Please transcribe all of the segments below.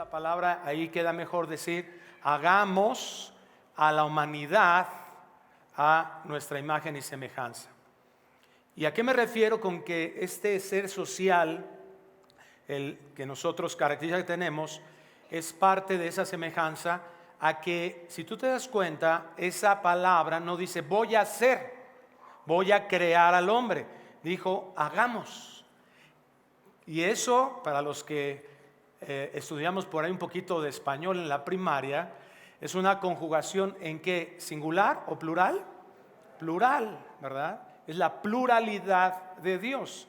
la palabra, ahí queda mejor decir, hagamos a la humanidad a nuestra imagen y semejanza. ¿Y a qué me refiero con que este ser social, el que nosotros característica que tenemos, es parte de esa semejanza? A que, si tú te das cuenta, esa palabra no dice voy a hacer, voy a crear al hombre, dijo hagamos. Y eso, para los que estudiamos por ahí un poquito de español en la primaria, es una conjugación en que singular o plural, plural, ¿verdad? Es la pluralidad de Dios.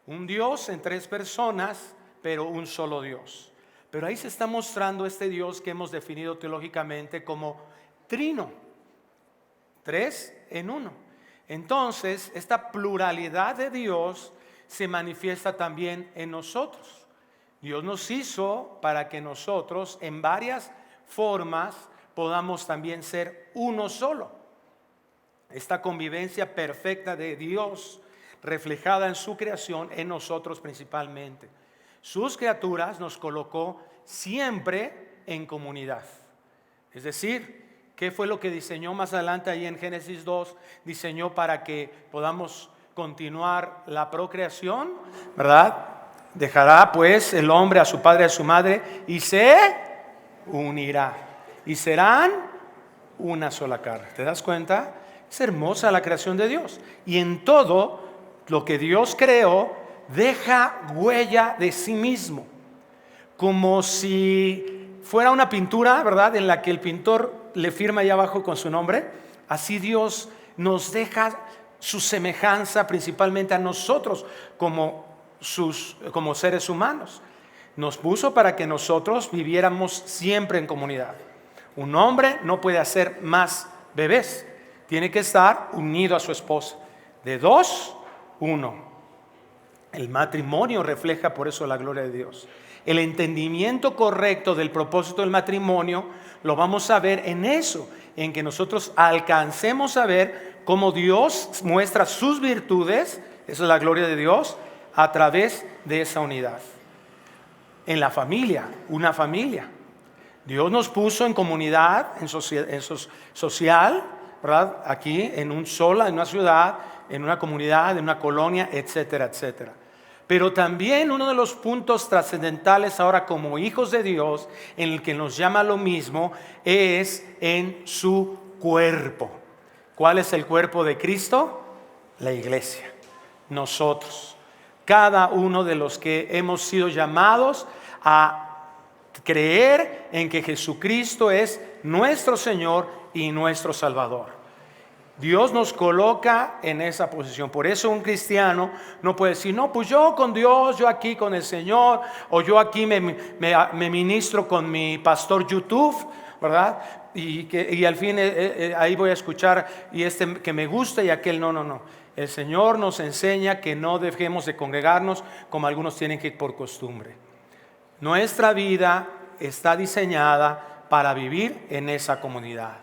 Un Dios en tres personas, pero un solo Dios. Pero ahí se está mostrando este Dios que hemos definido teológicamente como trino, tres en uno. Entonces, esta pluralidad de Dios se manifiesta también en nosotros. Dios nos hizo para que nosotros en varias formas podamos también ser uno solo. Esta convivencia perfecta de Dios reflejada en su creación, en nosotros principalmente. Sus criaturas nos colocó siempre en comunidad. Es decir, ¿qué fue lo que diseñó más adelante ahí en Génesis 2? Diseñó para que podamos continuar la procreación, ¿verdad? Dejará pues el hombre a su padre y a su madre y se unirá. Y serán una sola carne. ¿Te das cuenta? Es hermosa la creación de Dios. Y en todo lo que Dios creó, deja huella de sí mismo. Como si fuera una pintura, ¿verdad? En la que el pintor le firma ahí abajo con su nombre. Así Dios nos deja su semejanza principalmente a nosotros como seres humanos. Nos puso para que nosotros viviéramos siempre en comunidad. Un hombre no puede hacer más bebés. Tiene que estar unido a su esposa. De dos, uno. El matrimonio refleja por eso la gloria de Dios. El entendimiento correcto del propósito del matrimonio lo vamos a ver en eso, en que nosotros alcancemos a ver cómo Dios muestra sus virtudes, eso es la gloria de Dios, a través de esa unidad. En la familia, una familia. Dios nos puso en comunidad, en social, ¿verdad? Aquí en en una ciudad, en una comunidad, en una colonia, etcétera, etcétera. Pero también uno de los puntos trascendentales ahora como hijos de Dios, en el que nos llama lo mismo, es en su cuerpo. ¿Cuál es el cuerpo de Cristo? La iglesia, nosotros. Cada uno de los que hemos sido llamados a creer en que Jesucristo es nuestro Señor y nuestro Salvador. Dios nos coloca en esa posición. Por eso un cristiano no puede decir, no, pues yo con Dios, yo aquí con el Señor, o yo aquí me ministro con mi pastor YouTube, ¿verdad? Y al fin ahí voy a escuchar y que me gusta y aquel no. El Señor nos enseña que no dejemos de congregarnos como algunos tienen que ir por costumbre. Nuestra vida está diseñada para vivir en esa comunidad.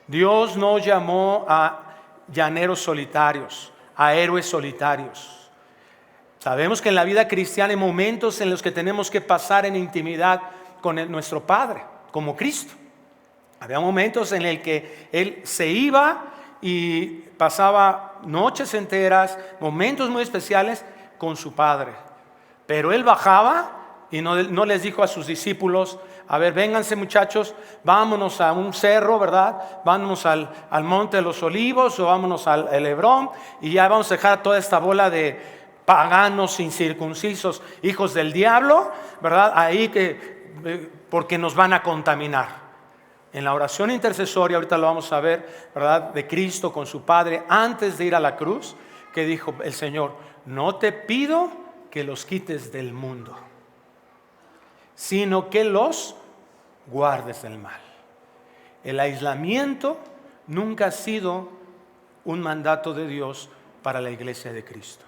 Dios nos llamó a llaneros solitarios, a héroes solitarios. Sabemos que en la vida cristiana hay momentos en los que tenemos que pasar en intimidad con nuestro Padre, como Cristo. Había momentos en el que Él se iba y pasaba noches enteras, momentos muy especiales con su Padre. Pero Él bajaba y no les dijo a sus discípulos, a ver, vénganse muchachos, vámonos a un cerro, ¿verdad? Vámonos al Monte de los Olivos o vámonos al Hebrón y ya vamos a dejar toda esta bola de paganos incircuncisos, hijos del diablo, ¿verdad? Ahí porque nos van a contaminar. En la oración intercesoria, ahorita lo vamos a ver, ¿verdad? De Cristo con su Padre antes de ir a la cruz, que dijo el Señor, no te pido que los quites del mundo, sino que los guardes del mal. El aislamiento nunca ha sido un mandato de Dios para la iglesia de Cristo.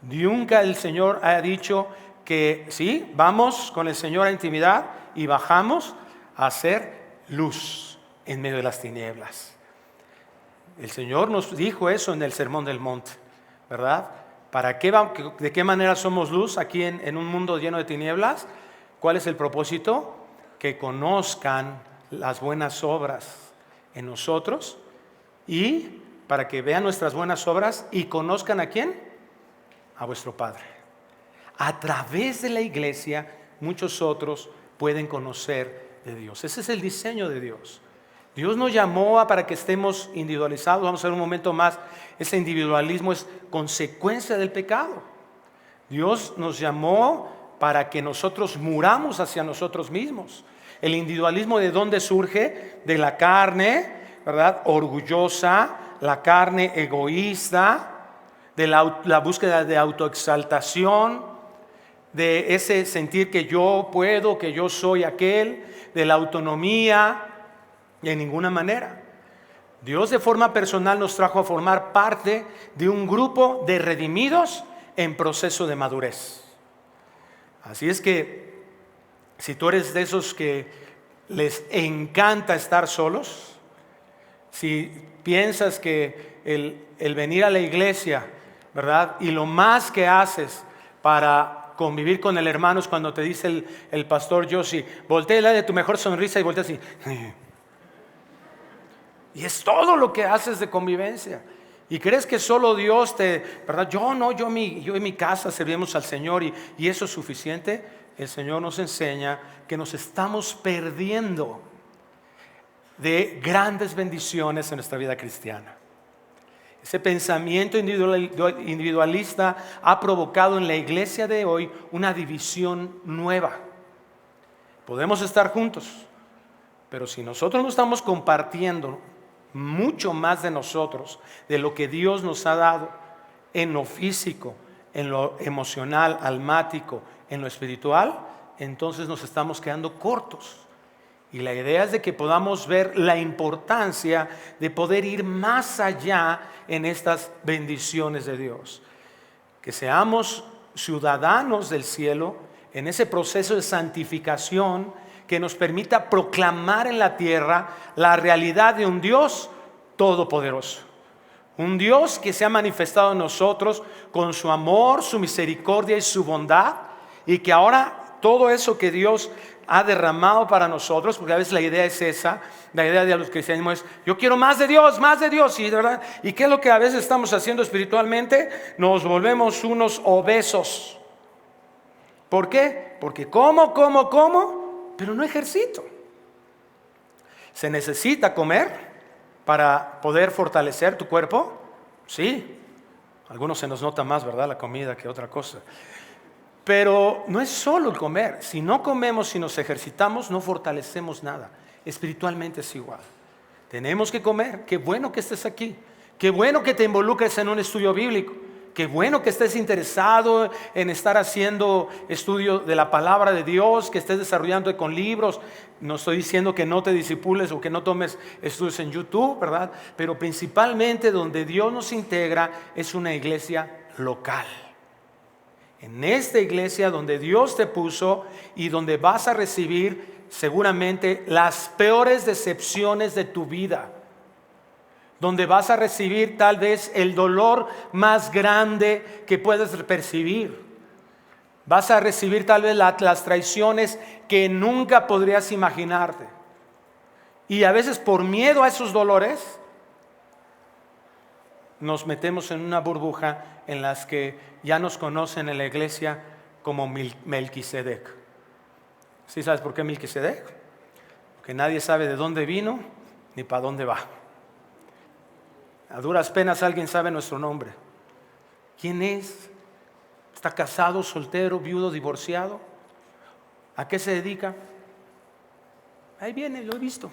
Nunca el Señor ha dicho que sí, vamos con el Señor a intimidad y bajamos a hacer luz en medio de las tinieblas. El Señor nos dijo eso en el Sermón del Monte, ¿verdad? ¿De qué manera somos luz aquí en un mundo lleno de tinieblas? ¿Cuál es el propósito? Que conozcan las buenas obras en nosotros y para que vean nuestras buenas obras y conozcan ¿a quién? A vuestro Padre. A través de la iglesia muchos otros pueden conocer de Dios. Ese es el diseño de Dios. Dios nos llamó para que estemos individualizados. Vamos a ver un momento más. Ese individualismo es consecuencia del pecado. Dios nos llamó para que nosotros muramos hacia nosotros mismos. El individualismo, ¿de dónde surge? De la carne, ¿verdad? Orgullosa, la carne egoísta, de la búsqueda de autoexaltación, de ese sentir que yo puedo, que yo soy aquel, de la autonomía. De ninguna manera. Dios de forma personal nos trajo a formar parte de un grupo de redimidos en proceso de madurez. Así es que si tú eres de esos que les encanta estar solos, si piensas que el venir a la iglesia, ¿verdad? Y lo más que haces para convivir con el hermano es cuando te dice el pastor Josie, voltea de tu mejor sonrisa y voltea así. Y es todo lo que haces de convivencia. Y crees que solo Dios ¿verdad? Yo en mi casa servimos al Señor y eso es suficiente. El Señor nos enseña que nos estamos perdiendo de grandes bendiciones en nuestra vida cristiana. Ese pensamiento individualista ha provocado en la iglesia de hoy una división nueva. Podemos estar juntos, pero si nosotros no estamos compartiendo mucho más de nosotros, de lo que Dios nos ha dado en lo físico, en lo emocional, almático, en lo espiritual, entonces nos estamos quedando cortos. Y la idea es de que podamos ver la importancia de poder ir más allá en estas bendiciones de Dios. Que seamos ciudadanos del cielo en ese proceso de santificación que nos permita proclamar en la tierra la realidad de un Dios todopoderoso. Un Dios que se ha manifestado en nosotros con su amor, su misericordia y su bondad, y que ahora todo eso que Dios ha derramado para nosotros, porque a veces la idea es esa, la idea de los cristianos es, yo quiero más de Dios, y, ¿verdad? ¿Y qué es lo que a veces estamos haciendo espiritualmente? Nos volvemos unos obesos. ¿Por qué? Porque como, pero no ejercito. ¿Se necesita comer para poder fortalecer tu cuerpo? Sí. Algunos se nos nota más, ¿verdad? La comida que otra cosa. Pero no es solo el comer. Si no comemos, si nos ejercitamos, no fortalecemos nada. Espiritualmente es igual. Tenemos que comer. Qué bueno que estés aquí. Qué bueno que te involucres en un estudio bíblico. Qué bueno que estés interesado en estar haciendo estudio de la palabra de Dios, que estés desarrollando con libros. No estoy diciendo que no te disipules o que no tomes estudios en YouTube, ¿verdad? Pero principalmente donde Dios nos integra es una iglesia local. En esta iglesia donde Dios te puso y donde vas a recibir seguramente las peores decepciones de tu vida. Donde vas a recibir tal vez el dolor más grande que puedes percibir. Vas a recibir tal vez las traiciones que nunca podrías imaginarte. Y a veces por miedo a esos dolores nos metemos en una burbuja en las que ya nos conocen en la iglesia como Melquisedec. ¿Sí sabes por qué Melquisedec? Porque nadie sabe de dónde vino ni para dónde va. A duras penas alguien sabe nuestro nombre. ¿Quién es? ¿Está casado, soltero, viudo, divorciado? ¿A qué se dedica? Ahí viene, lo he visto.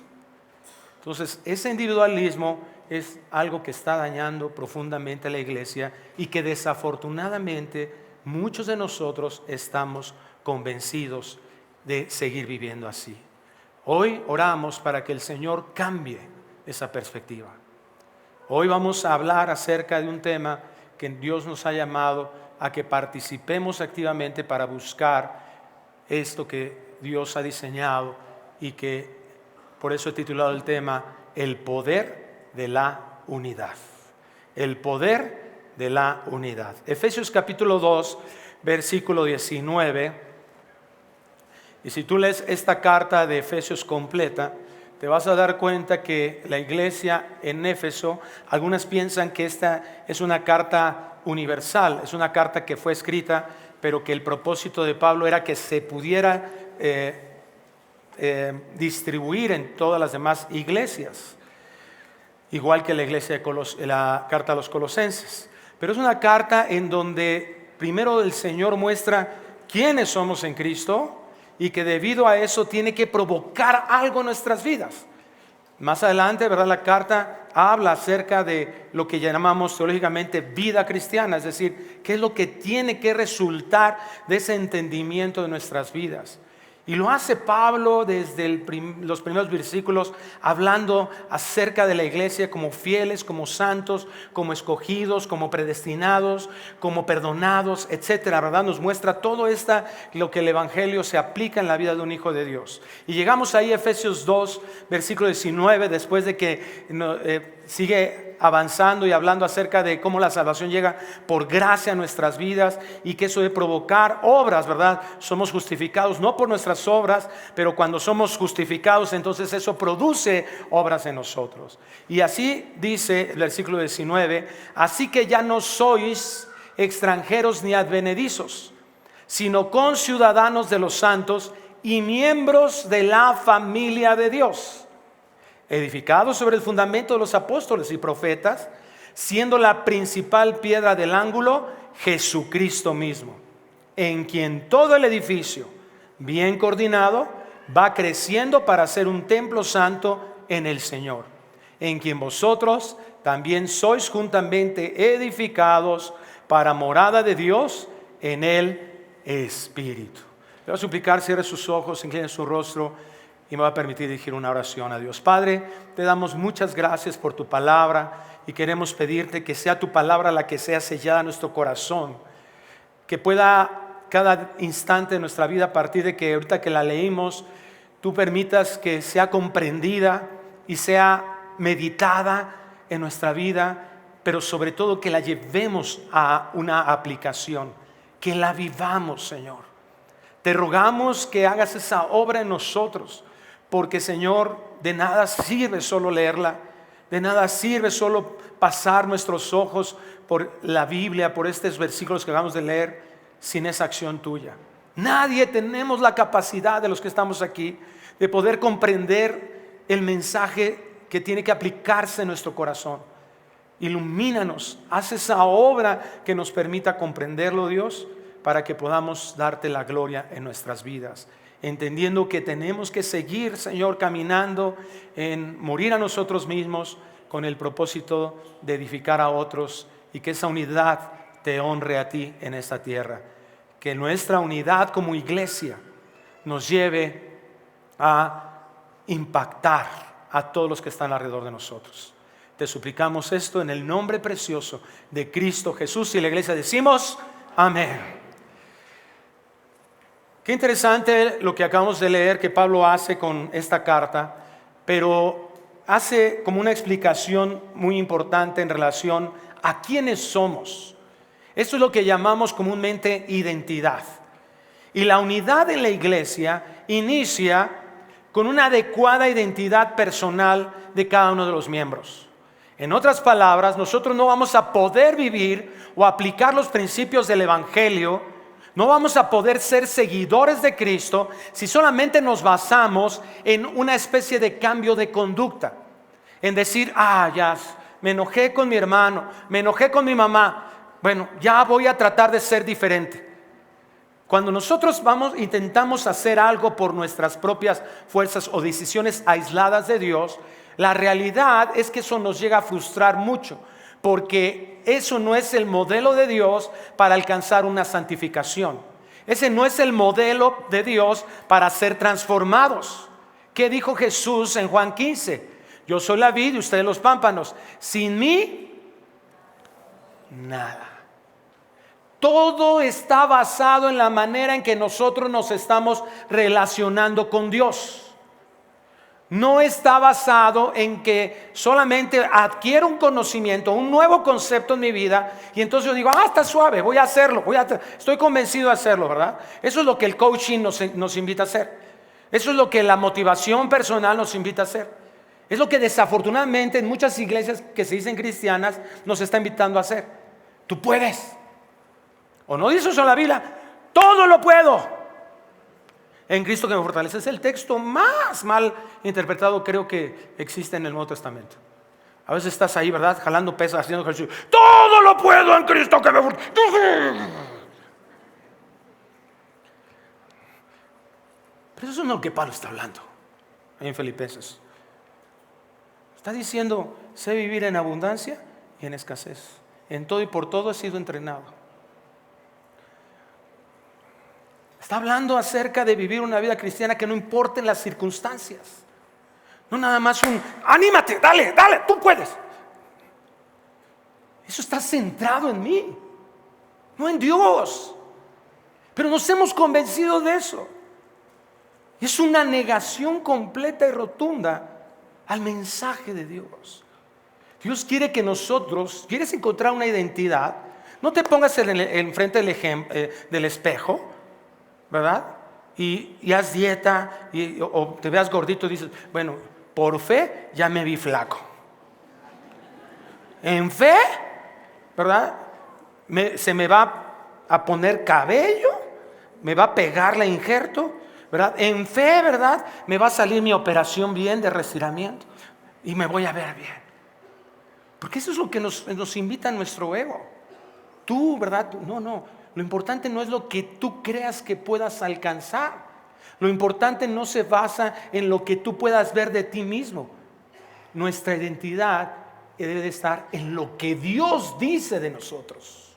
Entonces, ese individualismo es algo que está dañando profundamente a la iglesia y que desafortunadamente muchos de nosotros estamos convencidos de seguir viviendo así. Hoy oramos para que el Señor cambie esa perspectiva. Hoy vamos a hablar acerca de un tema que Dios nos ha llamado a que participemos activamente para buscar esto que Dios ha diseñado y que por eso he titulado el tema El poder de la unidad. El poder de la unidad. Efesios capítulo 2, versículo 19. Y si tú lees esta carta de Efesios completa, te vas a dar cuenta que la iglesia en Éfeso, algunas piensan que esta es una carta universal, es una carta que fue escrita, pero que el propósito de Pablo era que se pudiera distribuir en todas las demás iglesias, igual que la iglesia de la carta a los Colosenses. Pero es una carta en donde primero el Señor muestra quiénes somos en Cristo, y que debido a eso tiene que provocar algo en nuestras vidas. Más adelante, ¿verdad?, la carta habla acerca de lo que llamamos teológicamente vida cristiana, es decir, qué es lo que tiene que resultar de ese entendimiento de nuestras vidas. Y lo hace Pablo desde los primeros versículos, hablando acerca de la iglesia como fieles, como santos, como escogidos, como predestinados, como perdonados, etcétera, ¿verdad? Nos muestra todo esto, lo que el evangelio se aplica en la vida de un hijo de Dios. Y llegamos ahí a Efesios 2, versículo 19, después de que sigue avanzando y hablando acerca de cómo la salvación llega por gracia a nuestras vidas y que eso de provocar obras, ¿verdad? Somos justificados no por nuestras obras, pero cuando somos justificados, entonces eso produce obras en nosotros. Y así dice el versículo 19: así que ya no sois extranjeros ni advenedizos, sino conciudadanos de los santos y miembros de la familia de Dios, edificados sobre el fundamento de los apóstoles y profetas, siendo la principal piedra del ángulo Jesucristo mismo, en quien todo el edificio, bien coordinado, va creciendo para ser un templo santo en el Señor, en quien vosotros también sois juntamente edificados para morada de Dios en el Espíritu. Le voy a suplicar, cierre sus ojos, incline su rostro y me va a permitir dirigir una oración a Dios. Padre, te damos muchas gracias por tu palabra y queremos pedirte que sea tu palabra la que sea sellada en nuestro corazón, que pueda cada instante de nuestra vida, a partir de que ahorita que la leímos, tú permitas que sea comprendida y sea meditada en nuestra vida, pero sobre todo que la llevemos a una aplicación, que la vivamos, Señor. Te rogamos que hagas esa obra en nosotros, porque, Señor, de nada sirve solo leerla, de nada sirve solo pasar nuestros ojos por la Biblia, por estos versículos que acabamos de leer, sin esa acción tuya. Nadie tenemos la capacidad de los que estamos aquí de poder comprender el mensaje que tiene que aplicarse en nuestro corazón. Ilumínanos, haz esa obra que nos permita comprenderlo, Dios, para que podamos darte la gloria en nuestras vidas, entendiendo que tenemos que seguir, Señor, caminando en morir a nosotros mismos con el propósito de edificar a otros, y que esa unidad te honre a ti en esta tierra. Que nuestra unidad como iglesia nos lleve a impactar a todos los que están alrededor de nosotros. Te suplicamos esto en el nombre precioso de Cristo Jesús, y la iglesia decimos amén. Qué interesante lo que acabamos de leer que Pablo hace con esta carta, pero hace como una explicación muy importante en relación a quiénes somos. Esto es lo que llamamos comúnmente identidad. Y la unidad en la iglesia inicia con una adecuada identidad personal de cada uno de los miembros. En otras palabras, nosotros no vamos a poder vivir o aplicar los principios del evangelio, no vamos a poder ser seguidores de Cristo si solamente nos basamos en una especie de cambio de conducta. En decir, ya me enojé con mi hermano, me enojé con mi mamá, bueno, ya voy a tratar de ser diferente. Cuando nosotros intentamos hacer algo por nuestras propias fuerzas o decisiones aisladas de Dios, la realidad es que eso nos llega a frustrar mucho, porque eso no es el modelo de Dios para alcanzar una santificación. Ese no es el modelo de Dios para ser transformados. ¿Qué dijo Jesús en Juan 15? Yo soy la vid y ustedes los pámpanos. Sin mí, nada. Todo está basado en la manera en que nosotros nos estamos relacionando con Dios. no está basado en que solamente adquiero un conocimiento, un nuevo concepto en mi vida, y entonces yo digo, está suave, voy a hacerlo, estoy convencido de hacerlo, ¿verdad? Eso es lo que el coaching nos invita a hacer. Eso es lo que la motivación personal nos invita a hacer. Es lo que desafortunadamente en muchas iglesias que se dicen cristianas nos está invitando a hacer. Tú puedes. O no dice eso en la Biblia, todo lo puedo en Cristo que me fortalece. Es el texto más mal interpretado, creo, que existe en el Nuevo Testamento. A veces estás ahí, ¿verdad? Jalando pesas, haciendo ejercicio. Todo lo puedo en Cristo que me fortalece. Pero eso no es lo que Pablo está hablando ahí en Filipenses. Está diciendo, sé vivir en abundancia y en escasez. En todo y por todo he sido entrenado. Está hablando acerca de vivir una vida cristiana que no importen las circunstancias. No nada más anímate, dale, tú puedes. Eso está centrado en mí, no en Dios. Pero nos hemos convencido de eso. Es una negación completa y rotunda al mensaje de Dios. Dios quiere que nosotros, ¿quieres encontrar una identidad? No te pongas enfrente del espejo, ¿verdad? Y haz dieta o te veas gordito y dices, bueno, por fe ya me vi flaco. En fe, ¿verdad? Se me va a poner cabello, me va a pegar la injerto, ¿verdad? En fe, ¿verdad? Me va a salir mi operación bien de retiramiento y me voy a ver bien. Porque eso es lo que nos invita a nuestro ego. Tú, ¿verdad? No. Lo importante no es lo que tú creas que puedas alcanzar. Lo importante no se basa en lo que tú puedas ver de ti mismo. Nuestra identidad debe de estar en lo que Dios dice de nosotros.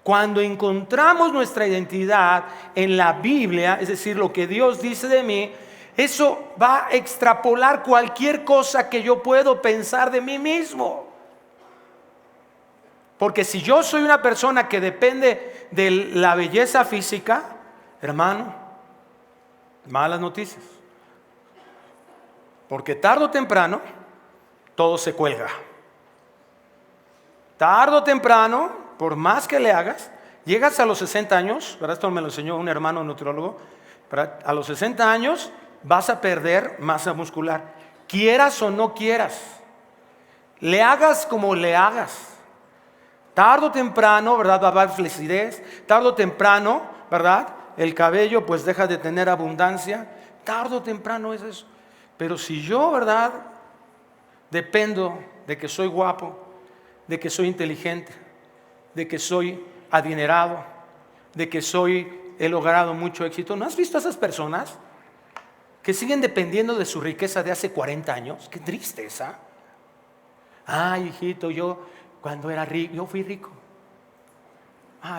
Cuando encontramos nuestra identidad en la Biblia, es decir, lo que Dios dice de mí, eso va a extrapolar cualquier cosa que yo puedo pensar de mí mismo. Porque si yo soy una persona que depende de la belleza física, hermano, malas noticias. Porque tarde o temprano todo se cuelga. Tarde o temprano, por más que le hagas, llegas a los 60 años, ¿verdad? Esto me lo enseñó un hermano nutriólogo, ¿verdad? A los 60 años vas a perder masa muscular, quieras o no quieras, le hagas como le hagas. Tarde o temprano, ¿verdad? Va a haber flacidez. Tarde o temprano, ¿verdad? El cabello pues deja de tener abundancia. Tarde o temprano es eso. Pero si yo, ¿verdad? Dependo de que soy guapo, de que soy inteligente, de que soy adinerado, de que he logrado mucho éxito. ¿No has visto a esas personas que siguen dependiendo de su riqueza de hace 40 años? Qué tristeza. Ay, hijito, yo cuando era rico, yo fui rico.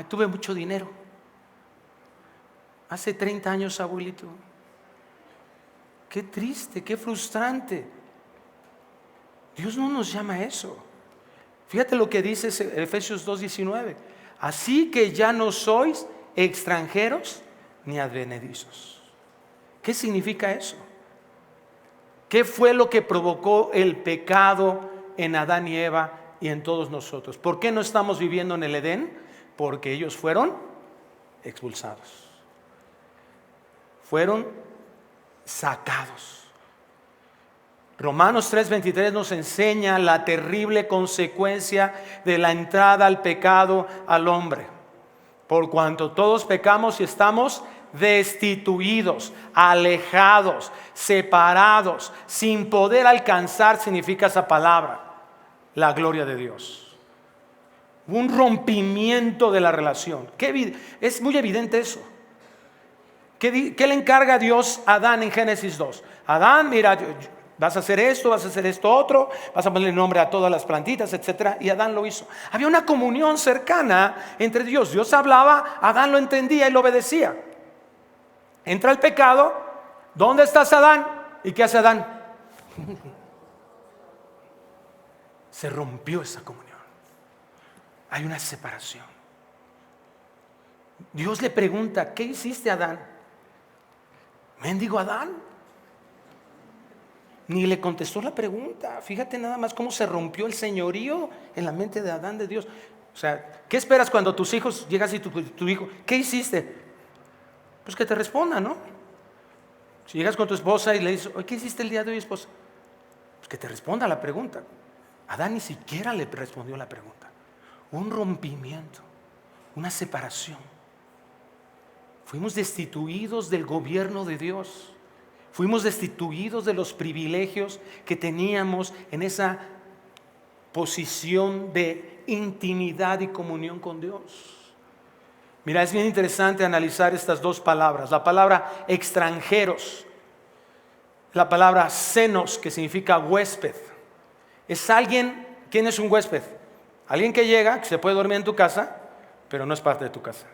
Tuve mucho dinero. Hace 30 años, abuelito. Qué triste, qué frustrante. Dios no nos llama a eso. Fíjate lo que dice Efesios 2:19. Así que ya no sois extranjeros ni advenedizos. ¿Qué significa eso? ¿Qué fue lo que provocó el pecado en Adán y Eva y en todos nosotros? ¿Por qué no estamos viviendo en el Edén? Porque ellos fueron expulsados. Fueron sacados. Romanos 3:23 nos enseña la terrible consecuencia de la entrada al pecado al hombre. Por cuanto todos pecamos y estamos destituidos, alejados, separados, sin poder alcanzar, significa esa palabra, la gloria de Dios. Un rompimiento de la relación. Es muy evidente eso. ¿Qué le encarga a Dios a Adán en Génesis 2? Adán, mira, vas a hacer esto otro, vas a ponerle nombre a todas las plantitas, etc. Y Adán lo hizo. Había una comunión cercana entre Dios. Dios hablaba, Adán lo entendía y lo obedecía. Entra el pecado. ¿Dónde estás, Adán? ¿Y qué hace Adán? Se rompió esa comunión. Hay una separación. Dios le pregunta, ¿qué hiciste, Adán? Mendigo Adán, ni le contestó la pregunta. Fíjate nada más cómo se rompió el señorío en la mente de Adán de Dios. O sea, ¿qué esperas cuando tus hijos llegas y tu hijo, ¿qué hiciste? Pues que te responda, ¿no? Si llegas con tu esposa y le dices, ¿qué hiciste el día de hoy, esposa? Pues que te responda la pregunta. Adán ni siquiera le respondió la pregunta. Un rompimiento, una separación. Fuimos destituidos del gobierno de Dios. Fuimos destituidos de los privilegios que teníamos en esa posición de intimidad y comunión con Dios. Mira, es bien interesante analizar estas dos palabras. La palabra extranjeros, la palabra xenos, que significa huésped. Es alguien, ¿quién es un huésped? Alguien que llega, que se puede dormir en tu casa, pero no es parte de tu casa.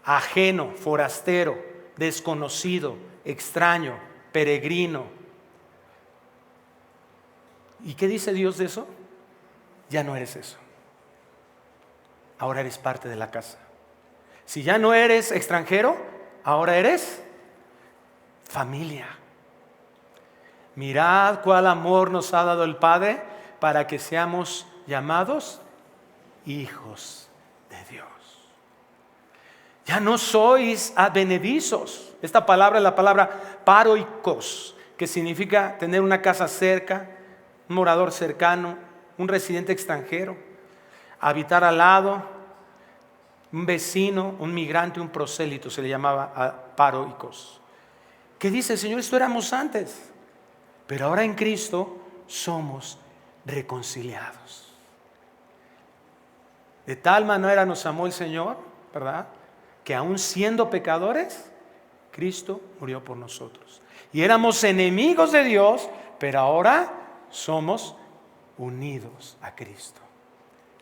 Ajeno, forastero, desconocido, extraño, peregrino. ¿Y qué dice Dios de eso? Ya no eres eso. Ahora eres parte de la casa. Si ya no eres extranjero, ahora eres familia. Mirad cuál amor nos ha dado el Padre para que seamos llamados hijos de Dios. Ya no sois advenedizos. Esta palabra es la palabra paroikos, que significa tener una casa cerca, un morador cercano, un residente extranjero, habitar al lado, un vecino, un migrante, un prosélito, se le llamaba a paroikos. ¿Qué dice el Señor? Esto éramos antes, pero ahora en Cristo somos reconciliados. De tal manera nos amó el Señor, ¿verdad?, que aún siendo pecadores, Cristo murió por nosotros. Y éramos enemigos de Dios, pero ahora somos unidos a Cristo.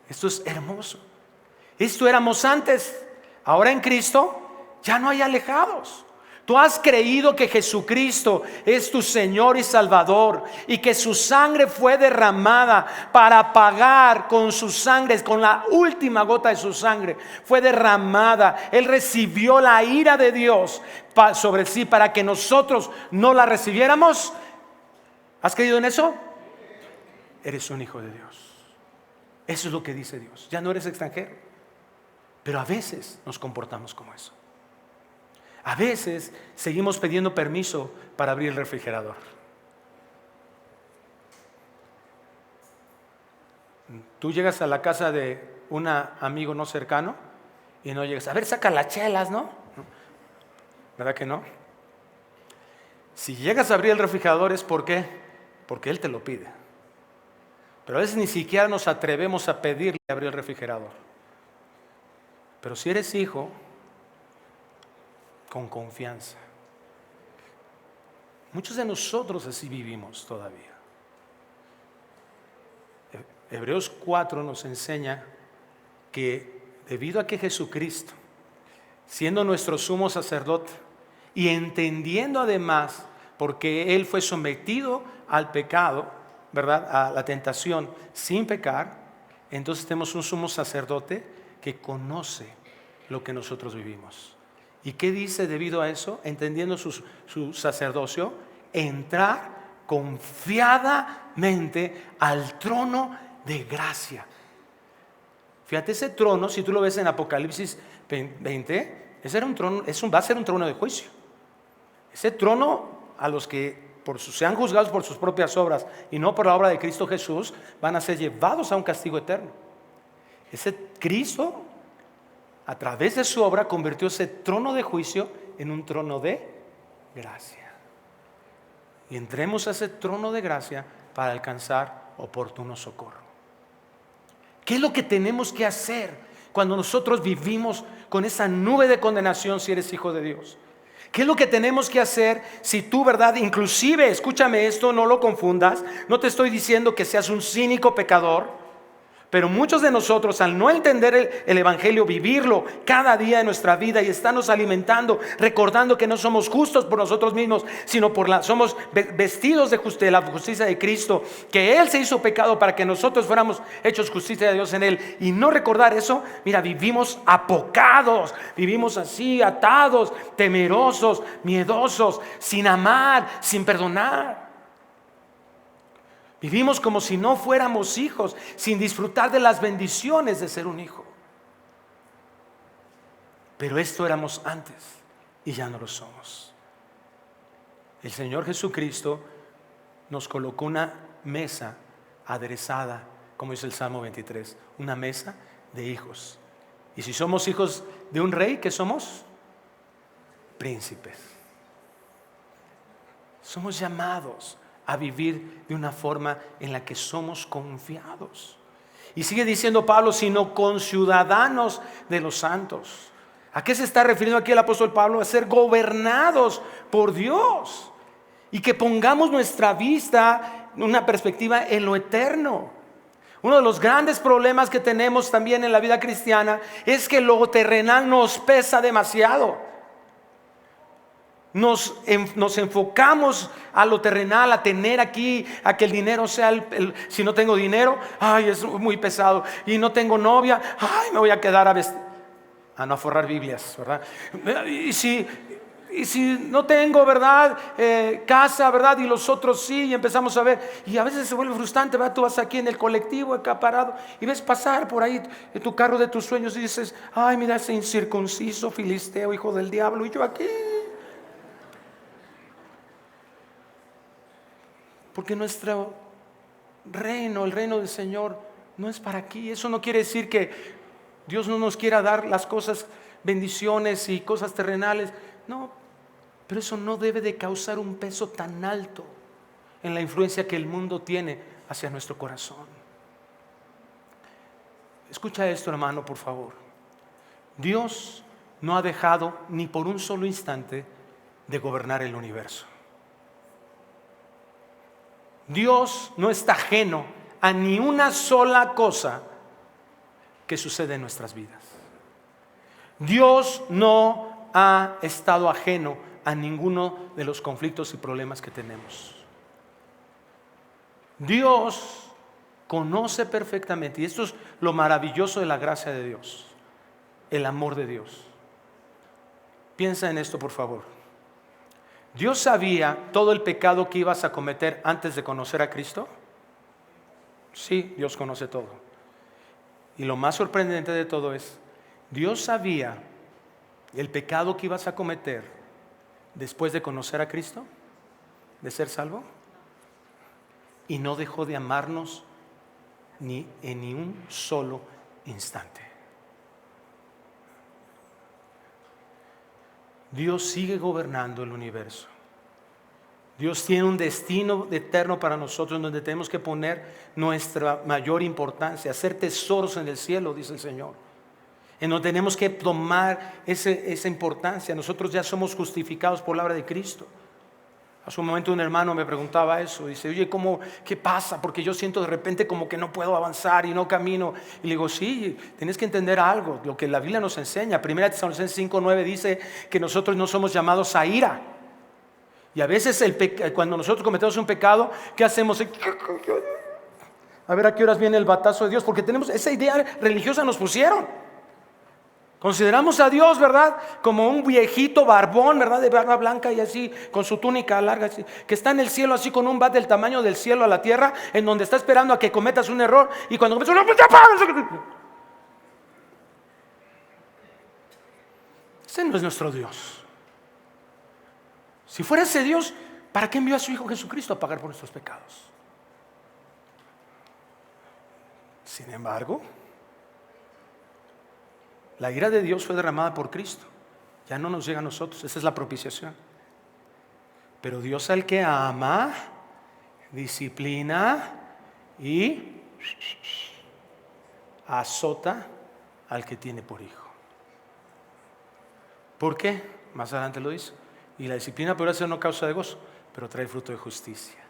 Esto es hermoso. Esto éramos antes. Ahora en Cristo ya no hay alejados. Tú has creído que Jesucristo es tu Señor y Salvador y que su sangre fue derramada para pagar con su sangre, con la última gota de su sangre fue derramada. Él recibió la ira de Dios sobre sí para que nosotros no la recibiéramos. ¿Has creído en eso? Eres un hijo de Dios. Eso es lo que dice Dios. Ya no eres extranjero. Pero a veces nos comportamos como eso. A veces seguimos pidiendo permiso para abrir el refrigerador. Tú llegas a la casa de un amigo no cercano y no llegas, a ver, saca las chelas, ¿no? ¿Verdad que no? Si llegas a abrir el refrigerador es ¿por qué? Porque él te lo pide. Pero a veces ni siquiera nos atrevemos a pedirle abrir el refrigerador. Pero si eres hijo, con confianza. Muchos de nosotros así vivimos todavía. Hebreos 4 nos enseña que debido a que Jesucristo, siendo nuestro sumo sacerdote y entendiendo además porque Él fue sometido al pecado, ¿verdad?, a la tentación sin pecar, entonces tenemos un sumo sacerdote que conoce lo que nosotros vivimos. ¿Y qué dice debido a eso? Entendiendo su sacerdocio, entrar confiadamente al trono de gracia. Fíjate, ese trono, si tú lo ves en Apocalipsis 20, ese era un trono, va a ser un trono de juicio. Ese trono, a los que sean juzgados por sus propias obras y no por la obra de Cristo Jesús, van a ser llevados a un castigo eterno. Ese Cristo, a través de su obra, convirtió ese trono de juicio en un trono de gracia. Y entremos a ese trono de gracia para alcanzar oportuno socorro. ¿Qué es lo que tenemos que hacer cuando nosotros vivimos con esa nube de condenación si eres hijo de Dios? ¿Qué es lo que tenemos que hacer si tú, verdad, inclusive, escúchame esto, no lo confundas, no te estoy diciendo que seas un cínico pecador, Pero muchos de nosotros, al no entender el Evangelio, vivirlo cada día de nuestra vida y estarnos alimentando, recordando que no somos justos por nosotros mismos, sino somos vestidos de la justicia de Cristo, que Él se hizo pecado para que nosotros fuéramos hechos justicia de Dios en Él, y no recordar eso, mira, vivimos apocados, vivimos así, atados, temerosos, miedosos, sin amar, sin perdonar. Vivimos como si no fuéramos hijos, sin disfrutar de las bendiciones de ser un hijo. Pero esto éramos antes y ya no lo somos. El Señor Jesucristo nos colocó una mesa aderezada, como dice el Salmo 23, una mesa de hijos. Y si somos hijos de un rey, ¿qué somos? Príncipes. Somos llamados a vivir de una forma en la que somos confiados. Y sigue diciendo Pablo, sino conciudadanos de los santos. ¿A qué se está refiriendo aquí el apóstol Pablo? A ser gobernados por Dios y que pongamos nuestra vista, una perspectiva en lo eterno. Uno de los grandes problemas que tenemos también en la vida cristiana es que lo terrenal nos pesa demasiado. Nos enfocamos a lo terrenal, a tener aquí, a que el dinero sea si no tengo dinero, ay, es muy pesado. Y no tengo novia, ay, me voy a quedar a no forrar Biblias, ¿verdad? Y si no tengo, ¿verdad? Casa, ¿verdad? Y los otros sí, y empezamos a ver. Y a veces se vuelve frustrante, ¿verdad? Tú vas aquí en el colectivo acaparado y ves pasar por ahí tu carro de tus sueños y dices, ay, mira ese incircunciso filisteo, hijo del diablo, y yo aquí. Porque nuestro reino, el reino del Señor, no es para aquí. Eso no quiere decir que Dios no nos quiera dar las cosas, bendiciones y cosas terrenales. No, pero eso no debe de causar un peso tan alto en la influencia que el mundo tiene hacia nuestro corazón. Escucha esto, hermano, por favor. Dios no ha dejado ni por un solo instante de gobernar el universo. Dios no está ajeno a ni una sola cosa que sucede en nuestras vidas. Dios no ha estado ajeno a ninguno de los conflictos y problemas que tenemos. Dios conoce perfectamente, y esto es lo maravilloso de la gracia de Dios, el amor de Dios. Piensa en esto, por favor. ¿Dios sabía todo el pecado que ibas a cometer antes de conocer a Cristo? Sí, Dios conoce todo. Y lo más sorprendente de todo es, Dios sabía el pecado que ibas a cometer después de conocer a Cristo, de ser salvo, y no dejó de amarnos ni en ni un solo instante. Dios sigue gobernando el universo. Dios tiene un destino eterno para nosotros donde tenemos que poner nuestra mayor importancia, hacer tesoros en el cielo, dice el Señor. En donde tenemos que tomar esa importancia. Nosotros ya somos justificados por la obra de Cristo. Hace un momento un hermano me preguntaba eso. Dice, oye, ¿qué pasa? Porque yo siento de repente como que no puedo avanzar y no camino. Y le digo, sí, tienes que entender algo, lo que la Biblia nos enseña. 1 Tesalonicenses 5:9 dice que nosotros no somos llamados a ira. Y a veces cuando nosotros cometemos un pecado, ¿qué hacemos? A ver a qué horas viene el batazo de Dios, porque tenemos esa idea religiosa, nos pusieron. Consideramos a Dios, ¿verdad? Como un viejito barbón, ¿verdad? De barba blanca y así, con su túnica larga, así, que está en el cielo así con un bat del tamaño del cielo a la tierra, en donde está esperando a que cometas un error, y cuando cometas un error, ese no es nuestro Dios. Si fuera ese Dios, ¿para qué envió a su Hijo Jesucristo a pagar por nuestros pecados? Sin embargo, la ira de Dios fue derramada por Cristo. Ya no nos llega a nosotros. Esa es la propiciación. Pero Dios al que ama, disciplina y azota al que tiene por hijo. ¿Por qué? Más adelante lo dice. Y la disciplina podrá ser no causa de gozo, pero trae fruto de justicia.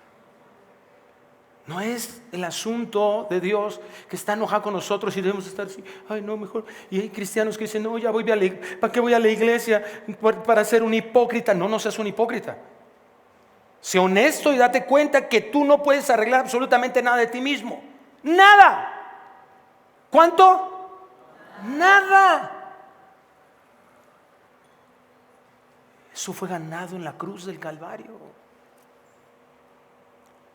No es el asunto de Dios que está enojado con nosotros y debemos estar así, ay no, mejor. Y hay cristianos que dicen, no, ya voy a la iglesia, ¿para qué voy a la iglesia? Para ser un hipócrita. No, no seas un hipócrita. Sé honesto y date cuenta que tú no puedes arreglar absolutamente nada de ti mismo. Nada. ¿Cuánto? Nada. Eso fue ganado en la cruz del Calvario.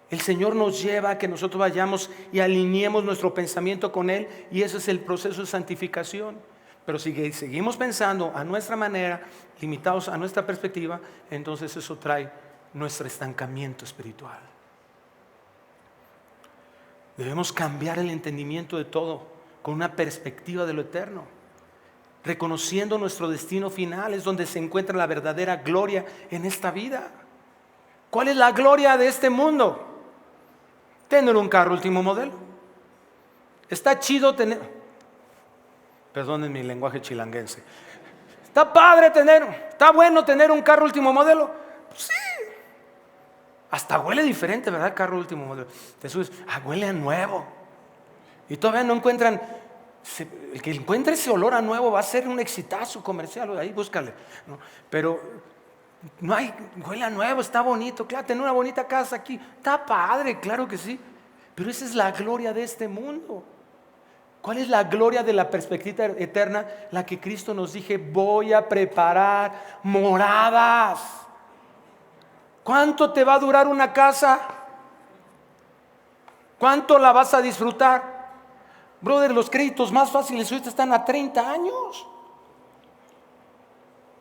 El Señor nos lleva a que nosotros vayamos y alineemos nuestro pensamiento con Él, y ese es el proceso de santificación. Pero si seguimos pensando a nuestra manera, limitados a nuestra perspectiva, entonces eso trae nuestro estancamiento espiritual. Debemos cambiar el entendimiento de todo con una perspectiva de lo eterno, reconociendo nuestro destino final. Es donde se encuentra la verdadera gloria en esta vida. ¿Cuál es la gloria de este mundo? Tener un carro último modelo. Está chido tener, perdonen mi lenguaje chilanguense, está padre tener, está bueno tener un carro último modelo. Pues sí. Hasta huele diferente, ¿verdad? El carro último modelo. Te subes, huele a nuevo. Y todavía no encuentran. El que encuentre ese olor a nuevo va a ser un exitazo comercial. Ahí búscale, ¿no? Pero no hay, huele a nuevo, está bonito. Claro, tener una bonita casa aquí está padre, claro que sí. Pero esa es la gloria de este mundo. ¿Cuál es la gloria de la perspectiva eterna? La que Cristo nos dije, voy a preparar moradas. ¿Cuánto te va a durar una casa? ¿Cuánto la vas a disfrutar? Brother, los créditos más fáciles ahorita están a 30 años.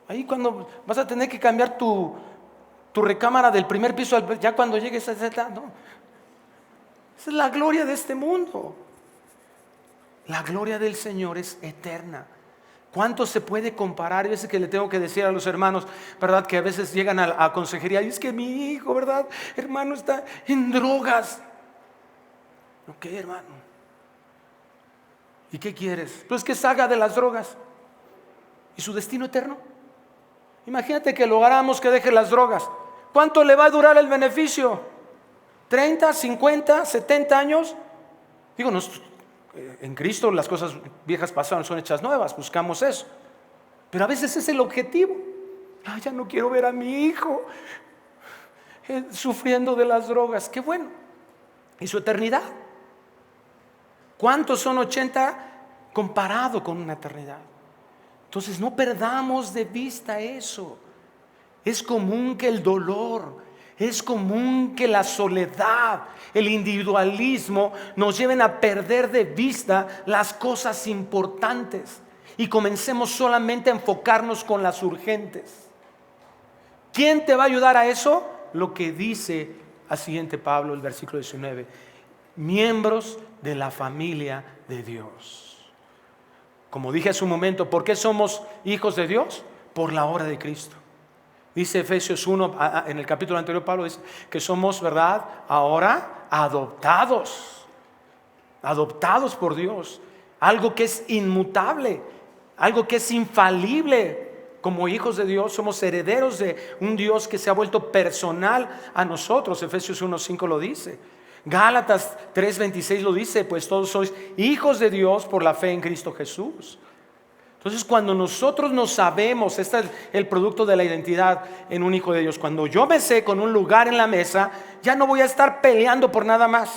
Ahí cuando vas a tener que cambiar tu recámara del primer piso, ya cuando llegues a esa edad, no. Esa es la gloria de este mundo. La gloria del Señor es eterna. ¿Cuánto se puede comparar? Hay veces que le tengo que decir a los hermanos, ¿verdad? Que a veces llegan a consejería y es que mi hijo, ¿verdad? Hermano, está en drogas. ¿Ok, hermano? ¿Y qué quieres? Pues que salga de las drogas. ¿Y su destino eterno? Imagínate que lográramos que deje las drogas. ¿Cuánto le va a durar el beneficio? ¿30, 50, 70 años? Digo, en Cristo las cosas viejas pasaron, son hechas nuevas, buscamos eso. Pero a veces es el objetivo. Ya no quiero ver a mi hijo sufriendo de las drogas. Qué bueno. ¿Y su eternidad? ¿Cuántos son 80 comparado con una eternidad? Entonces no perdamos de vista eso. Es común que el dolor, es común que la soledad, el individualismo nos lleven a perder de vista las cosas importantes y comencemos solamente a enfocarnos con las urgentes. ¿Quién te va a ayudar a eso? Lo que dice al siguiente Pablo, el versículo 19: miembros de la familia de Dios. Como dije hace un momento, ¿por qué somos hijos de Dios? Por la obra de Cristo. Dice Efesios 1, en el capítulo anterior, Pablo dice que somos, ¿verdad?, ahora adoptados por Dios. Algo que es inmutable, algo que es infalible. Como hijos de Dios somos herederos de un Dios que se ha vuelto personal a nosotros. Efesios 1:5 lo dice. Gálatas 3:26 lo dice, pues todos sois hijos de Dios por la fe en Cristo Jesús. Entonces cuando nosotros nos sabemos, este es el producto de la identidad en un hijo de Dios. Cuando yo me sé con un lugar en la mesa, ya no voy a estar peleando por nada más.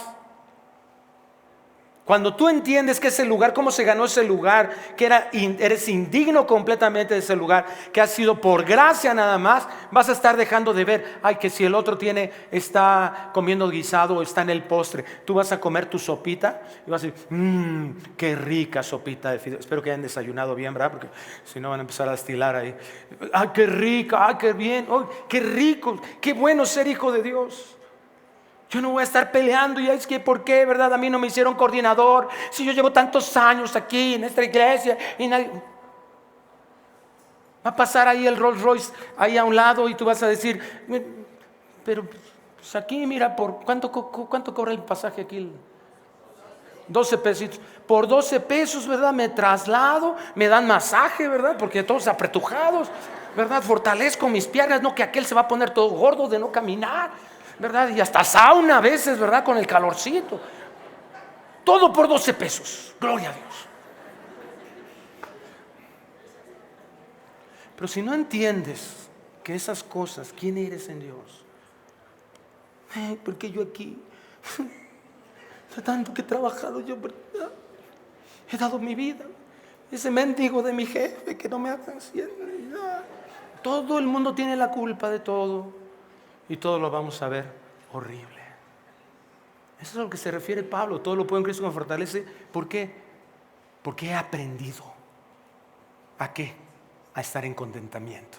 Cuando tú entiendes que ese lugar, cómo se ganó ese lugar, que eres indigno completamente de ese lugar, que ha sido por gracia nada más, vas a estar dejando de ver, que si el otro está comiendo guisado o está en el postre, tú vas a comer tu sopita y vas a decir, qué rica sopita de fideos. Espero que hayan desayunado bien, ¿verdad? Porque si no van a empezar a destilar ahí. Qué rica, qué bien, qué rico, qué bueno ser hijo de Dios. Yo no voy a estar peleando y es que ¿por qué, verdad? A mí no me hicieron coordinador. Si yo llevo tantos años aquí en esta iglesia y nadie... Va a pasar ahí el Rolls Royce ahí a un lado y tú vas a decir, pero pues aquí mira, ¿por cuánto cobra el pasaje aquí? 12 pesitos. Por 12 pesos, ¿verdad? Me traslado, me dan masaje, ¿verdad? Porque todos apretujados, ¿verdad? Fortalezco mis piernas, no que aquel se va a poner todo gordo de no caminar. ¿verdad? Y hasta sauna a veces, ¿verdad? Con el calorcito. Todo por 12 pesos. Gloria a Dios. Pero si no entiendes que esas cosas, ¿quién eres en Dios? Porque yo aquí, de tanto que he trabajado, yo he dado mi vida. Ese mendigo de mi jefe que no me hace haciendo nada. Todo el mundo tiene la culpa de todo y todo lo vamos a ver horrible. Eso es a lo que se refiere Pablo. Todo lo puedo en Cristo que me fortalece. ¿Por qué? Porque he aprendido. ¿A qué? A estar en contentamiento.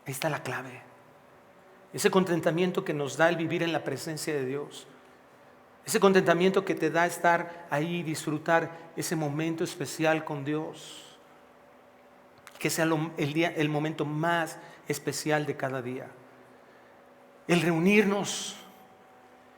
Ahí está la clave. Ese contentamiento que nos da el vivir en la presencia de Dios. Ese contentamiento que te da estar ahí, disfrutar ese momento especial con Dios. Que sea el momento más especial de cada día. El reunirnos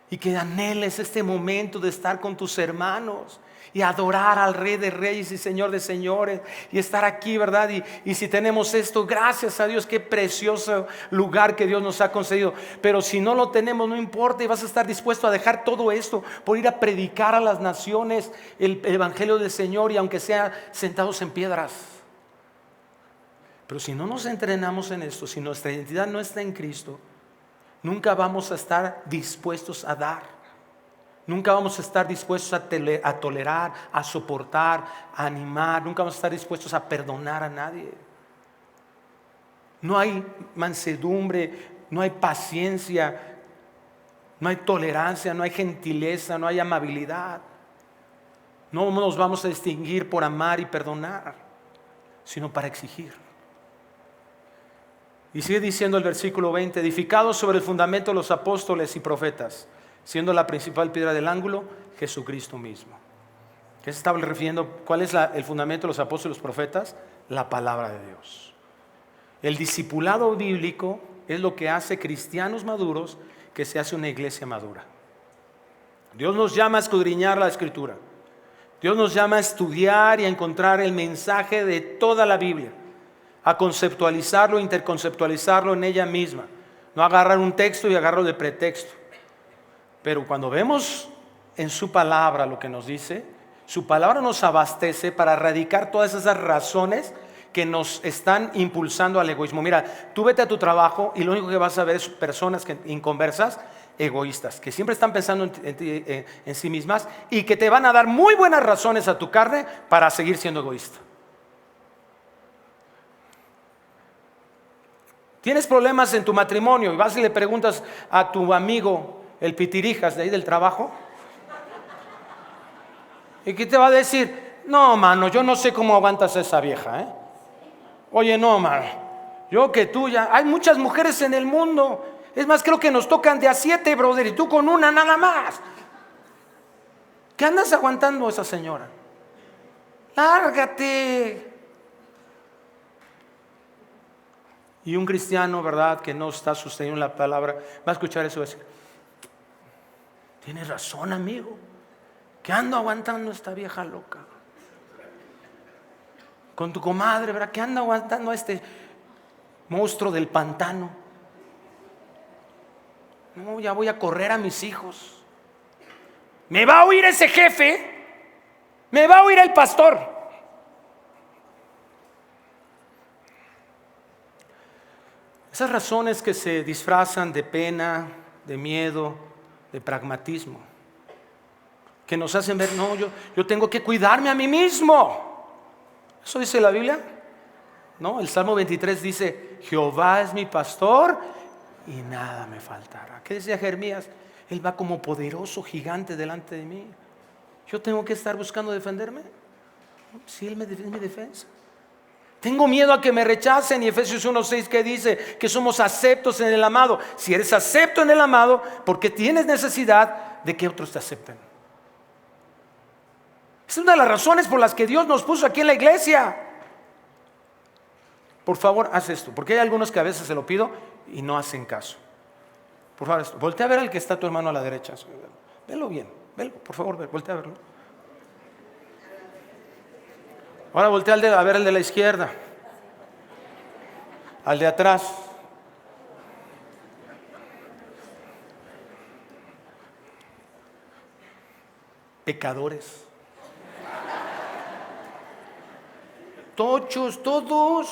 y que anheles este momento de estar con tus hermanos y adorar al Rey de Reyes y Señor de Señores y estar aquí, ¿verdad? Y si tenemos esto, gracias a Dios, qué precioso lugar que Dios nos ha concedido. Pero si no lo tenemos, no importa, y vas a estar dispuesto a dejar todo esto por ir a predicar a las naciones el Evangelio del Señor, y aunque sea sentados en piedras. Pero si no nos entrenamos en esto, si nuestra identidad no está en Cristo, nunca vamos a estar dispuestos a dar. Nunca vamos a estar dispuestos a tolerar, a soportar, a animar. Nunca vamos a estar dispuestos a perdonar a nadie. No hay mansedumbre, no hay paciencia, no hay tolerancia, no hay gentileza, no hay amabilidad. No nos vamos a distinguir por amar y perdonar, sino para exigir. Y sigue diciendo el versículo 20: edificados sobre el fundamento de los apóstoles y profetas, siendo la principal piedra del ángulo Jesucristo mismo. ¿Qué se estaba refiriendo? ¿Cuál es el fundamento de los apóstoles y los profetas? La palabra de Dios. El discipulado bíblico es lo que hace cristianos maduros, que se hace una iglesia madura. Dios nos llama a escudriñar la Escritura. Dios nos llama a estudiar y a encontrar el mensaje de toda la Biblia, a conceptualizarlo, interconceptualizarlo en ella misma. No agarrar un texto y agarrarlo de pretexto. Pero cuando vemos en su palabra lo que nos dice, su palabra nos abastece para erradicar todas esas razones que nos están impulsando al egoísmo. Mira, tú vete a tu trabajo y lo único que vas a ver es personas inconversas, egoístas, que siempre están pensando en sí mismas, y que te van a dar muy buenas razones a tu carne para seguir siendo egoísta. Tienes problemas en tu matrimonio y vas y le preguntas a tu amigo, el pitirijas de ahí del trabajo, ¿y qué te va a decir? No, mano, yo no sé cómo aguantas a esa vieja, ¿eh? Oye, no, mano, yo que tú ya, hay muchas mujeres en el mundo, es más, creo que nos tocan de a 7, brother, y tú con una nada más. ¿Qué andas aguantando a esa señora? Lárgate. Y un cristiano, ¿verdad?, que no está sosteniendo la palabra, va a escuchar eso y va a decir: tienes razón, amigo, ¿qué ando aguantando a esta vieja loca? Con tu comadre, ¿verdad?, ¿qué anda aguantando a este monstruo del pantano? No, ya voy a correr a mis hijos. ¿Me va a oír ese jefe? ¿Me va a oír el pastor? Esas razones que se disfrazan de pena, de miedo, de pragmatismo, que nos hacen ver, no, yo tengo que cuidarme a mí mismo. ¿Eso dice la Biblia? No, el Salmo 23 dice: Jehová es mi pastor y nada me faltará. ¿Qué decía Jeremías? Él va como poderoso gigante delante de mí. ¿Yo tengo que estar buscando defenderme? Si Él es mi defensa. Tengo miedo a que me rechacen. Y Efesios 1:6, que dice que somos aceptos en el amado. Si eres acepto en el amado, ¿por qué tienes necesidad de que otros te acepten? Es una de las razones por las que Dios nos puso aquí en la iglesia. Por favor, haz esto, porque hay algunos que a veces se lo pido y no hacen caso. Por favor, voltea a ver al que está tu hermano a la derecha. Velo bien, velo, por favor, voltea a verlo. Ahora voltea a ver al de la izquierda, al de atrás. pecadores. Tochos, todos.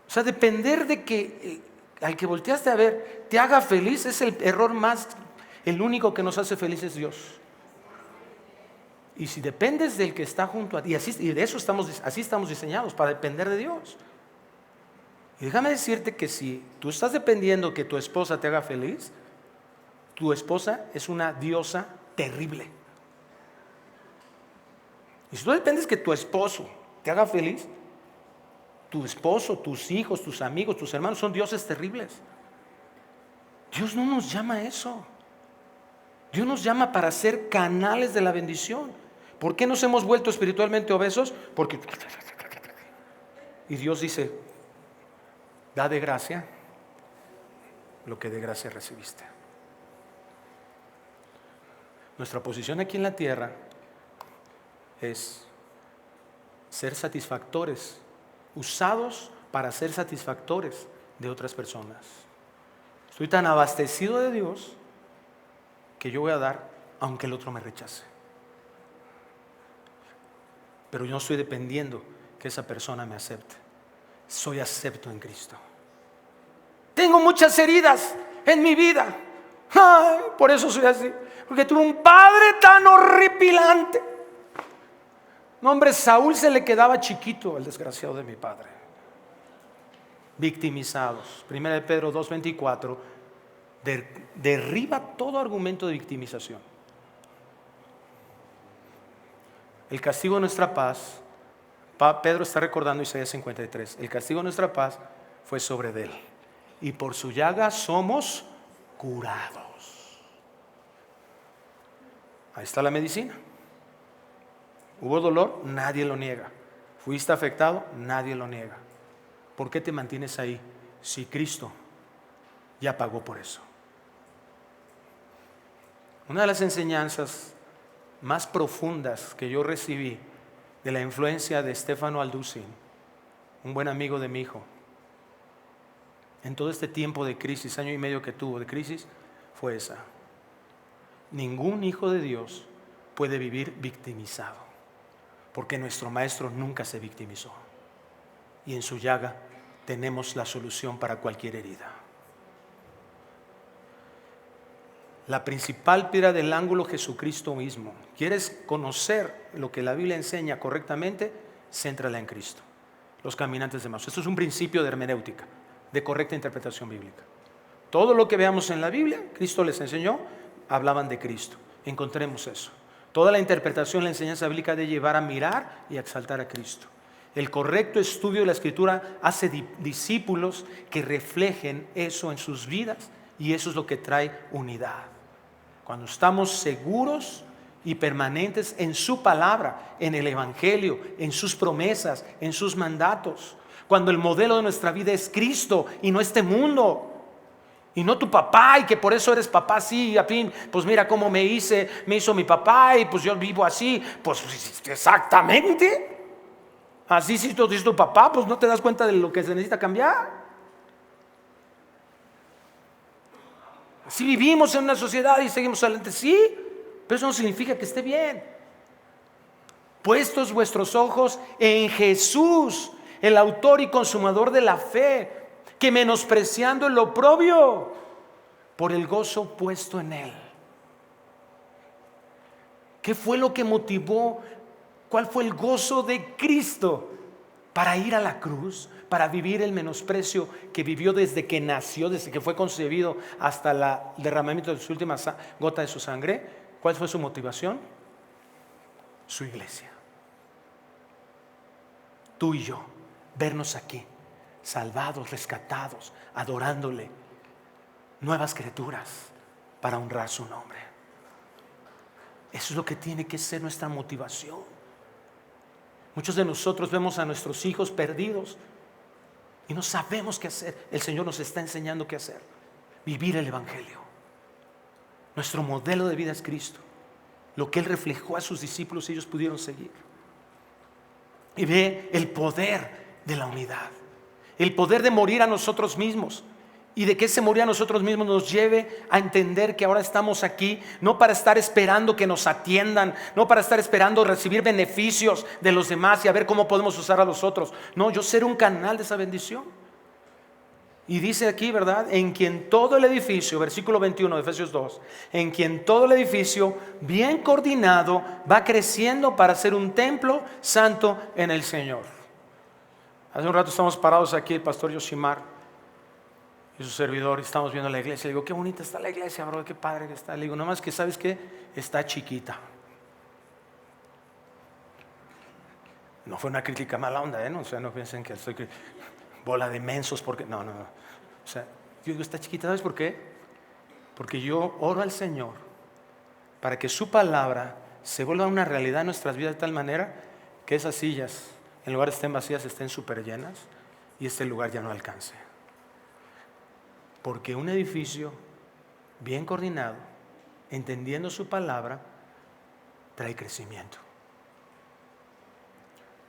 O sea, depender de que al que volteaste a ver te haga feliz es el error más, el único que nos hace feliz es Dios. Y si dependes del que está junto a ti, y de eso así estamos diseñados, para depender de Dios. Y déjame decirte que si tú estás dependiendo que tu esposa te haga feliz, tu esposa es una diosa terrible. Y si tú dependes que tu esposo te haga feliz, tu esposo, tus hijos, tus amigos, tus hermanos son dioses terribles. Dios no nos llama a eso. Dios nos llama para ser canales de la bendición. ¿Por qué nos hemos vuelto espiritualmente obesos? Porque... Y Dios dice, da de gracia lo que de gracia recibiste. Nuestra posición aquí en la tierra es ser satisfactores, usados para ser satisfactores de otras personas. Estoy tan abastecido de Dios que yo voy a dar aunque el otro me rechace. Pero yo no estoy dependiendo que esa persona me acepte. Soy acepto en Cristo. Tengo muchas heridas en mi vida. Ay, por eso soy así. Porque tuve un padre tan horripilante. No, hombre, Saúl se le quedaba chiquito al desgraciado de mi padre. Victimizados. 1 de Pedro 2:24 derriba todo argumento de victimización. El castigo de nuestra paz, Pedro está recordando Isaías 53, el castigo de nuestra paz fue sobre él, y por su llaga somos curados. Ahí está la medicina. ¿Hubo dolor? Nadie lo niega. ¿Fuiste afectado? Nadie lo niega. ¿Por qué te mantienes ahí si Cristo ya pagó por eso? Una de las enseñanzas más profundas que yo recibí de la influencia de Stefano Alducin, un buen amigo de mi hijo, en todo este tiempo de crisis, año y medio que tuvo de crisis, fue esa: ningún hijo de Dios puede vivir victimizado, porque nuestro maestro nunca se victimizó, y en su llaga tenemos la solución para cualquier herida. La principal piedra del ángulo, Jesucristo mismo. ¿Quieres conocer lo que la Biblia enseña correctamente? Céntrala en Cristo. Los caminantes de Maús. Esto es un principio de hermenéutica, de correcta interpretación bíblica. Todo lo que veamos en la Biblia, Cristo les enseñó, hablaban de Cristo. Encontremos eso. Toda la interpretación, la enseñanza bíblica de llevar a mirar y a exaltar a Cristo. El correcto estudio de la Escritura hace discípulos que reflejen eso en sus vidas, y eso es lo que trae unidad. Cuando estamos seguros y permanentes en su palabra, en el Evangelio, en sus promesas, en sus mandatos. Cuando el modelo de nuestra vida es Cristo y no este mundo. Y no tu papá, y que por eso eres papá así, a fin, pues mira cómo me hizo mi papá, y pues yo vivo así. Pues exactamente. Así si tú dices tu papá, pues no te das cuenta de lo que se necesita cambiar. Si vivimos en una sociedad y seguimos adelante, sí, pero eso no significa que esté bien. Puestos vuestros ojos en Jesús, el autor y consumador de la fe, que menospreciando el oprobio, por el gozo puesto en él. ¿Qué fue lo que motivó? ¿Cuál fue el gozo de Cristo para ir a la cruz? Para vivir el menosprecio que vivió desde que nació, desde que fue concebido hasta el derramamiento de su última gota de su sangre. ¿Cuál fue su motivación? Su iglesia. Tú y yo, vernos aquí, salvados, rescatados, adorándole, nuevas criaturas para honrar su nombre. Eso es lo que tiene que ser nuestra motivación. Muchos de nosotros vemos a nuestros hijos perdidos y no sabemos qué hacer. El Señor nos está enseñando qué hacer. Vivir el Evangelio. Nuestro modelo de vida es Cristo. Lo que Él reflejó a sus discípulos, ellos pudieron seguir. Y ve el poder de la unidad. El poder de morir a nosotros mismos y de que ese morir a nosotros mismos nos lleve a entender que ahora estamos aquí no para estar esperando que nos atiendan, no para estar esperando recibir beneficios de los demás y a ver cómo podemos usar a los otros. No, yo ser un canal de esa bendición. Y dice aquí, ¿verdad? En quien todo el edificio, versículo 21 de Efesios 2, en quien todo el edificio bien coordinado va creciendo para ser un templo santo en el Señor. Hace un rato estamos parados aquí, el pastor Yoshimar y su servidor, y estamos viendo la iglesia. Le digo, qué bonita está la iglesia, bro, qué padre que está. Le digo, nomás que sabes que está chiquita. No fue una crítica mala onda, ¿no? O sea, no piensen que estoy bola de mensos porque no. O sea, yo digo, está chiquita, ¿sabes por qué? Porque yo oro al Señor para que su palabra se vuelva una realidad en nuestras vidas de tal manera que esas sillas, en lugar de estén vacías, estén súper llenas y este lugar ya no alcance. Porque un edificio bien coordinado, entendiendo su palabra, trae crecimiento.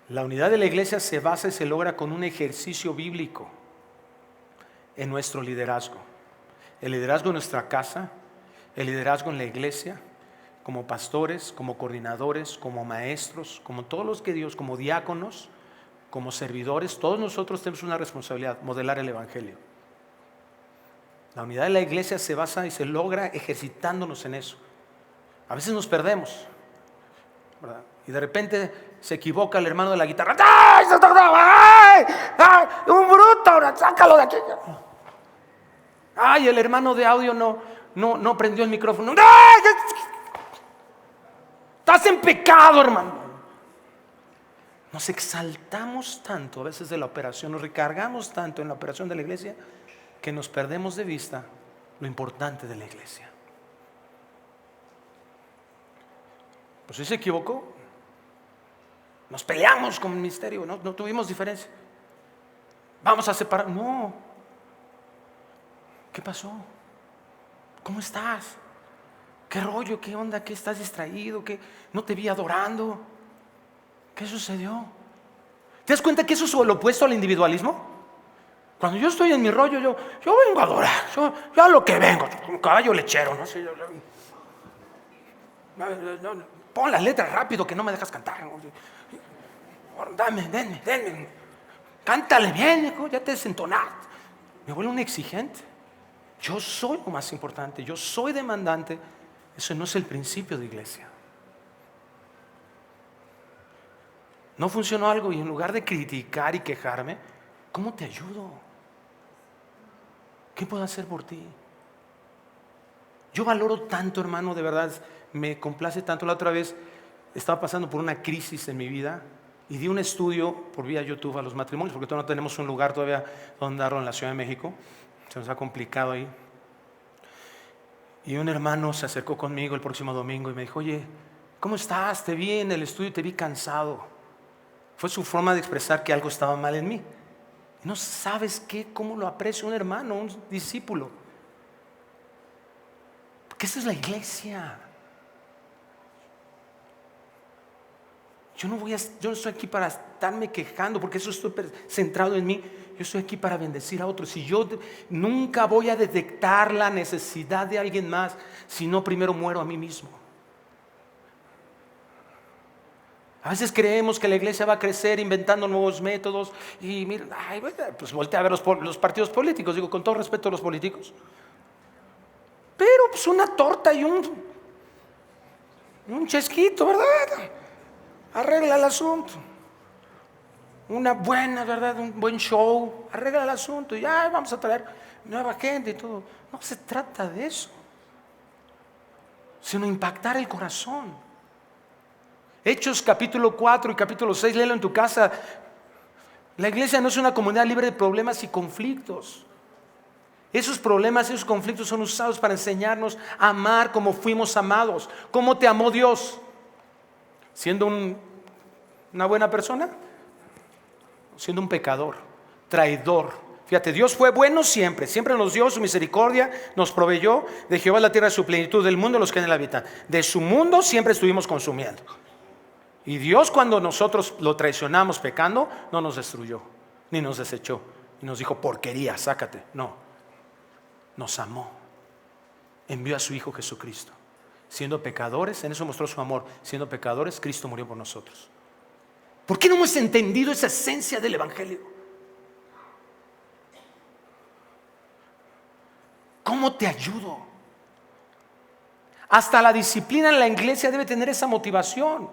La unidad de la iglesia se basa y se logra con un ejercicio bíblico en nuestro liderazgo. El liderazgo en nuestra casa, el liderazgo en la iglesia, como pastores, como coordinadores, como maestros, como todos los que Dios, como diáconos, como servidores, todos nosotros tenemos una responsabilidad, modelar el evangelio. La unidad de la iglesia se basa y se logra ejercitándonos en eso. A veces nos perdemos, ¿verdad? Y de repente se equivoca el hermano de la guitarra. ¡Ay! ¡Ay! ¡Un bruto! ¡Sácalo de aquí! ¡Ay! El hermano de audio no prendió el micrófono. ¡Ay! Estás en pecado, hermano. Nos exaltamos tanto a veces de la operación, nos recargamos tanto en la operación de la iglesia que nos perdemos de vista lo importante de la iglesia. Pues si se equivocó, nos peleamos con el ministerio, no tuvimos diferencia. Vamos a separar. No. ¿Qué pasó? ¿Cómo estás? ¿Qué rollo? ¿Qué onda? ¿Qué estás distraído? ¿Qué? No te vi adorando. ¿Qué sucedió? ¿Te das cuenta que eso es lo opuesto al individualismo? Cuando yo estoy en mi rollo, yo vengo a adorar, yo a lo que vengo, un caballo lechero, no sé. Pon las letras rápido que no me dejas cantar. Denme. Cántale bien, hijo, ya te desentonaste. Me vuelvo un exigente. Yo soy lo más importante, yo soy demandante. Eso no es el principio de iglesia. No funcionó algo y en lugar de criticar y quejarme, ¿cómo te ayudo? ¿Qué puedo hacer por ti? Yo valoro tanto, hermano, de verdad, me complace tanto. La otra vez estaba pasando por una crisis en mi vida y di un estudio por vía YouTube a los matrimonios, porque todavía no tenemos un lugar todavía donde darlo en la Ciudad de México. Se nos ha complicado ahí. Y un hermano se acercó conmigo el próximo domingo y me dijo, oye, ¿cómo estás? Te vi en el estudio y te vi cansado. Fue su forma de expresar que algo estaba mal en mí. No sabes cómo lo aprecia un hermano, un discípulo. Porque esa es la iglesia. Yo no estoy aquí para estarme quejando, porque eso estoy centrado en mí. Yo estoy aquí para bendecir a otros. Y yo nunca voy a detectar la necesidad de alguien más si no primero muero a mí mismo. A veces creemos que la iglesia va a crecer inventando nuevos métodos y mira, pues voltea a ver los partidos políticos, digo con todo respeto a los políticos, pero pues una torta y un chesquito, ¿verdad? Arregla el asunto. Una buena, ¿verdad? Un buen show, arregla el asunto y ya vamos a traer nueva gente y todo. No se trata de eso, sino impactar el corazón. Hechos capítulo 4 y capítulo 6, léelo en tu casa. La iglesia no es una comunidad libre de problemas y conflictos. Esos problemas, esos conflictos son usados para enseñarnos a amar como fuimos amados. ¿Cómo te amó Dios? ¿Siendo una buena persona? Siendo un pecador, traidor. Fíjate, Dios fue bueno siempre nos dio su misericordia, nos proveyó. De Jehová la tierra de su plenitud, del mundo los que en él habitan. De su mundo siempre estuvimos consumiendo. Y Dios, cuando nosotros lo traicionamos pecando, no nos destruyó, ni nos desechó, y nos dijo, porquería, sácate. No, nos amó, envió a su Hijo Jesucristo. Siendo pecadores, en eso mostró su amor. Siendo pecadores, Cristo murió por nosotros. ¿Por qué no hemos entendido esa esencia del Evangelio? ¿Cómo te ayudo? Hasta la disciplina en la iglesia debe tener esa motivación.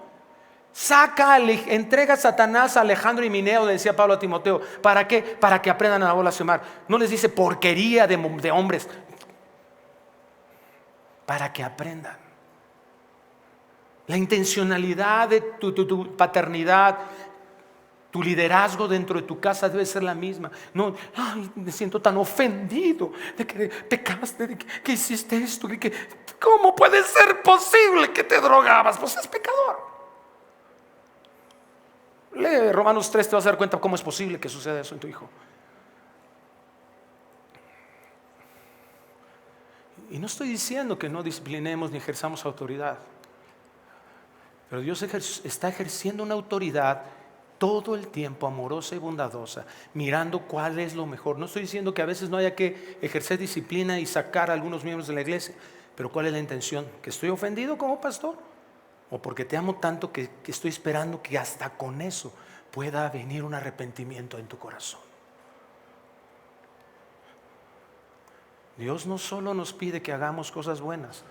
Entrega a Satanás a Alejandro y Mineo, le decía Pablo a Timoteo. ¿Para qué? Para que aprendan a blasfemar. No les dice porquería de hombres, para que aprendan. La intencionalidad de tu paternidad, tu liderazgo dentro de tu casa debe ser la misma. No, ay, me siento tan ofendido de que pecaste, de que hiciste esto, de que ¿cómo puede ser posible que te drogabas? Pues es pecador. Lee Romanos 3, te vas a dar cuenta cómo es posible que suceda eso en tu hijo. Y no estoy diciendo que no disciplinemos ni ejerzamos autoridad, pero Dios está ejerciendo una autoridad todo el tiempo, amorosa y bondadosa, mirando cuál es lo mejor. No estoy diciendo que a veces no haya que ejercer disciplina y sacar a algunos miembros de la iglesia, pero ¿cuál es la intención? ¿Que estoy ofendido como pastor? ¿O porque te amo tanto que estoy esperando que hasta con eso pueda venir un arrepentimiento en tu corazón? Dios no solo nos pide que hagamos cosas buenas,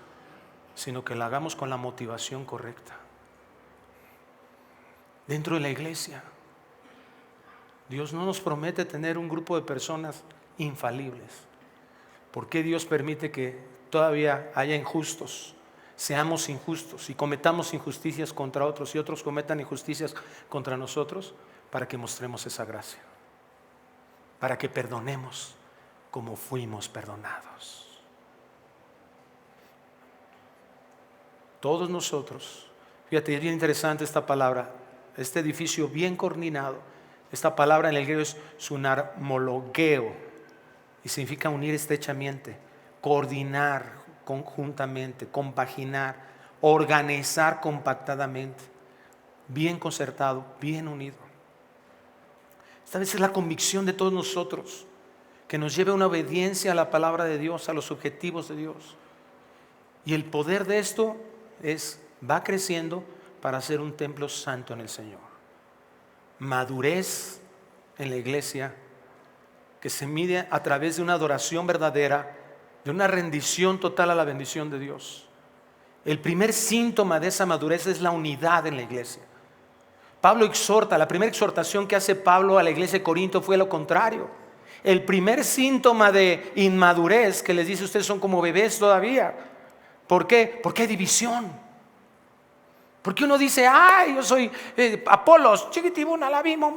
sino que la hagamos con la motivación correcta. Dentro de la iglesia, Dios no nos promete tener un grupo de personas infalibles. ¿Por qué Dios permite que todavía haya injustos? Seamos injustos y cometamos injusticias contra otros y otros cometan injusticias contra nosotros, para que mostremos esa gracia, para que perdonemos como fuimos perdonados. Todos nosotros, fíjate, es bien interesante esta palabra, este edificio bien coordinado. Esta palabra en el griego es sunarmologeo y significa unir estrechamente, coordinar conjuntamente, compaginar, organizar compactadamente, bien concertado, bien unido. Esta vez es la convicción de todos nosotros, que nos lleve a una obediencia a la palabra de Dios, a los objetivos de Dios. Y el poder de esto va creciendo para ser un templo santo en el Señor. Madurez en la iglesia que se mide a través de una adoración verdadera, de una rendición total a la bendición de Dios. El primer síntoma de esa madurez es la unidad en la iglesia. Pablo exhorta, la primera exhortación que hace Pablo a la iglesia de Corinto fue lo contrario. El primer síntoma de inmadurez que les dice: ustedes son como bebés todavía. ¿Por qué? Porque hay división. Porque uno dice: ay, yo soy Apolos, chiquitibuna, la misma.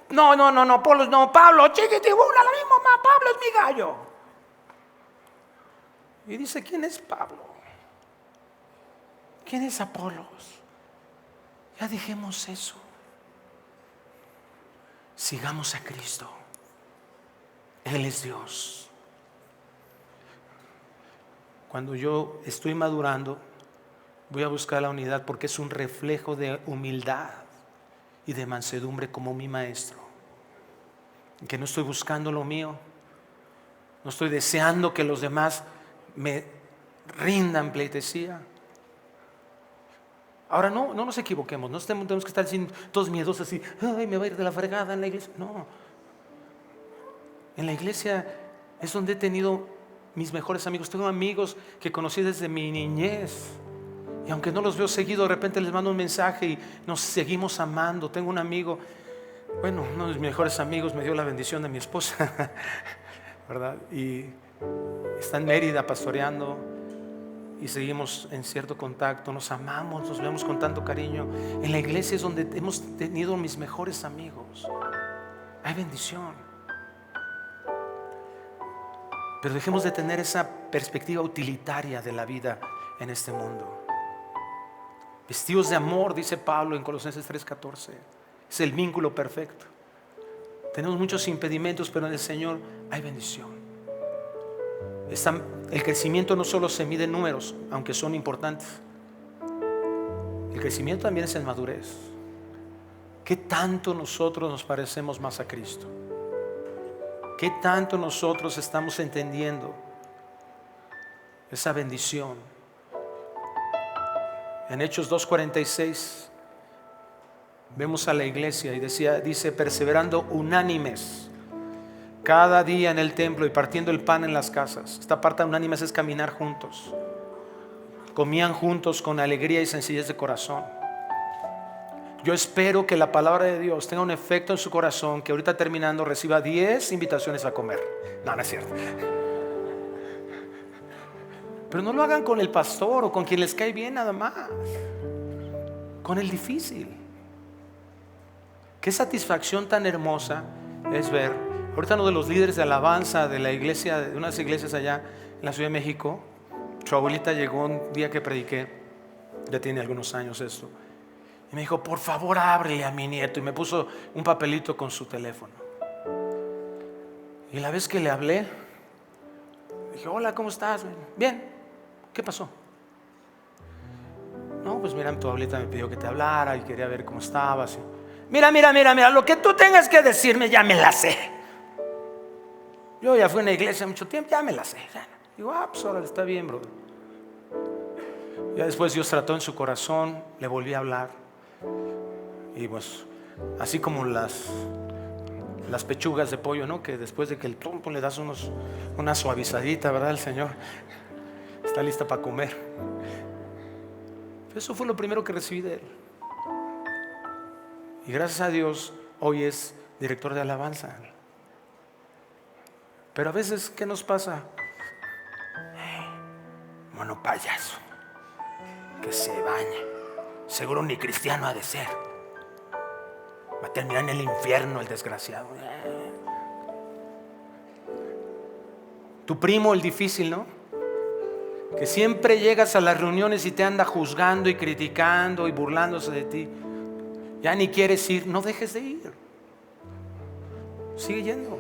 No, Apolos, no, Pablo, chiquitibuna, la misma, Pablo es mi gallo. Y dice: ¿quién es Pablo? ¿Quién es Apolos? Ya dejemos eso. Sigamos a Cristo. Él es Dios. Cuando yo estoy madurando, voy a buscar la unidad porque es un reflejo de humildad y de mansedumbre como mi maestro. Que no estoy buscando lo mío, no estoy deseando que los demás me rindan pleitesía. Ahora no nos equivoquemos, no tenemos que estar todos miedosos así: ay, me va a ir de la fregada en la iglesia. No, en la iglesia es donde he tenido mis mejores amigos. Tengo amigos que conocí desde mi niñez, y aunque no los veo seguido, de repente les mando un mensaje y nos seguimos amando. Tengo un amigo, uno de mis mejores amigos me dio la bendición de mi esposa, ¿verdad? Y está en Mérida pastoreando, y seguimos en cierto contacto, nos amamos, nos vemos con tanto cariño. En la iglesia es donde hemos tenido mis mejores amigos. Hay bendición. Pero dejemos de tener esa perspectiva utilitaria de la vida en este mundo. Vestidos de amor, dice Pablo en Colosenses 3:14. Es el vínculo perfecto. Tenemos muchos impedimentos, pero en el Señor hay bendición. El crecimiento no solo se mide en números, aunque son importantes. El crecimiento también es en madurez. ¿Qué tanto nosotros nos parecemos más a Cristo? ¿Qué tanto nosotros estamos entendiendo esa bendición. En Hechos 2:46 vemos a la iglesia y dice, perseverando unánimes cada día en el templo y partiendo el pan en las casas. Esta parte unánimes es caminar juntos. Comían juntos con alegría y sencillez de corazón. Yo espero que la palabra de Dios tenga un efecto en su corazón, que ahorita terminando reciba 10 invitaciones a comer. No, no es cierto. Pero no lo hagan con el pastor o con quien les cae bien nada más. Con el difícil. Qué satisfacción tan hermosa es ver. Ahorita uno de los líderes de alabanza de la iglesia, de unas iglesias allá en la Ciudad de México, su abuelita llegó un día que prediqué, ya tiene algunos años esto, y me dijo, por favor ábrele a mi nieto, y me puso un papelito con su teléfono. Y la vez que le hablé, dije, hola, ¿cómo estás? Bien, ¿qué pasó? No, pues mira, tu abuelita me pidió que te hablara y quería ver cómo estabas. Mira, lo que tú tengas que decirme ya me la sé. Yo ya fui a una iglesia mucho tiempo, ya me la sé. Digo, pues ahora está bien, brother. Ya después Dios trató en su corazón, le volví a hablar. Y pues, así como las pechugas de pollo, ¿no? Que después de que el trompo le das una suavizadita, ¿verdad? El Señor está lista para comer. Eso fue lo primero que recibí de él. Y gracias a Dios, hoy es director de alabanza. Pero a veces, ¿qué nos pasa? Mono payaso, que se baña, seguro ni cristiano ha de ser, va a terminar en el infierno el desgraciado. Tu primo, el difícil, ¿no? Que siempre llegas a las reuniones y te anda juzgando y criticando y burlándose de ti. Ya ni quieres ir, no dejes de ir. Sigue yendo.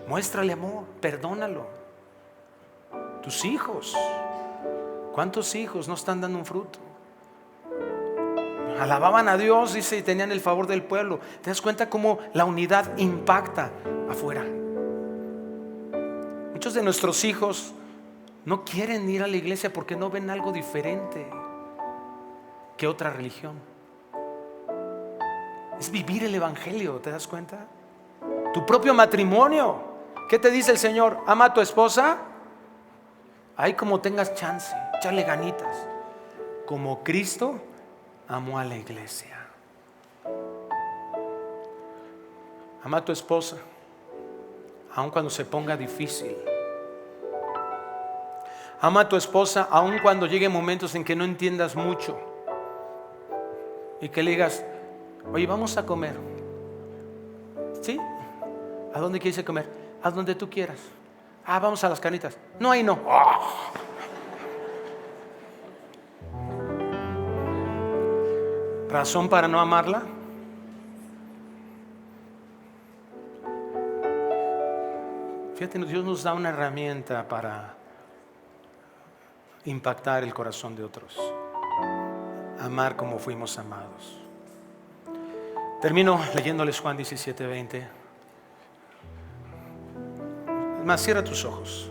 Muéstrale amor, perdónalo. Tus hijos, ¿cuántos hijos no están dando un fruto? Alababan a Dios, dice, y tenían el favor del pueblo. ¿Te das cuenta cómo la unidad impacta afuera? Muchos de nuestros hijos no quieren ir a la iglesia porque no ven algo diferente que otra religión. Es vivir el evangelio, ¿te das cuenta? Tu propio matrimonio. ¿Qué te dice el Señor? Ama a tu esposa. Ahí como tengas chance, échale ganitas. Como Cristo amó a la iglesia. Ama a tu esposa, aun cuando se ponga difícil. Ama a tu esposa, aun cuando lleguen momentos en que no entiendas mucho. Y que le digas, oye, vamos a comer. ¿Sí? ¿A dónde quieres ir a comer? A donde tú quieras. Vamos a las carnitas. No, ahí no. ¿Razón para no amarla? Fíjate, Dios nos da una herramienta para impactar el corazón de otros. Amar como fuimos amados. Termino leyéndoles Juan 17:20. Mas cierra tus ojos.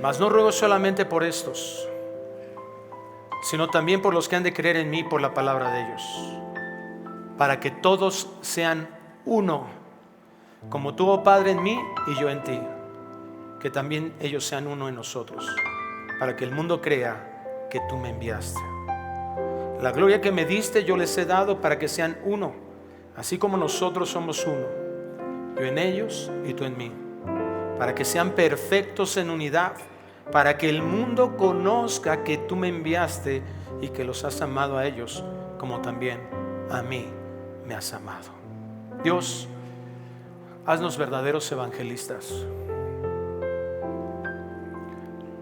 Mas no ruego solamente por estos, sino también por los que han de creer en mí por la palabra de ellos, para que todos sean uno, como tú, oh Padre, en mí y yo en ti, que también ellos sean uno en nosotros, para que el mundo crea que tú me enviaste. La gloria que me diste yo les he dado para que sean uno, así como nosotros somos uno, yo en ellos y tú en mí, para que sean perfectos en unidad, para que el mundo conozca que tú me enviaste y que los has amado a ellos como también a mí me has amado. Dios, haznos verdaderos evangelistas,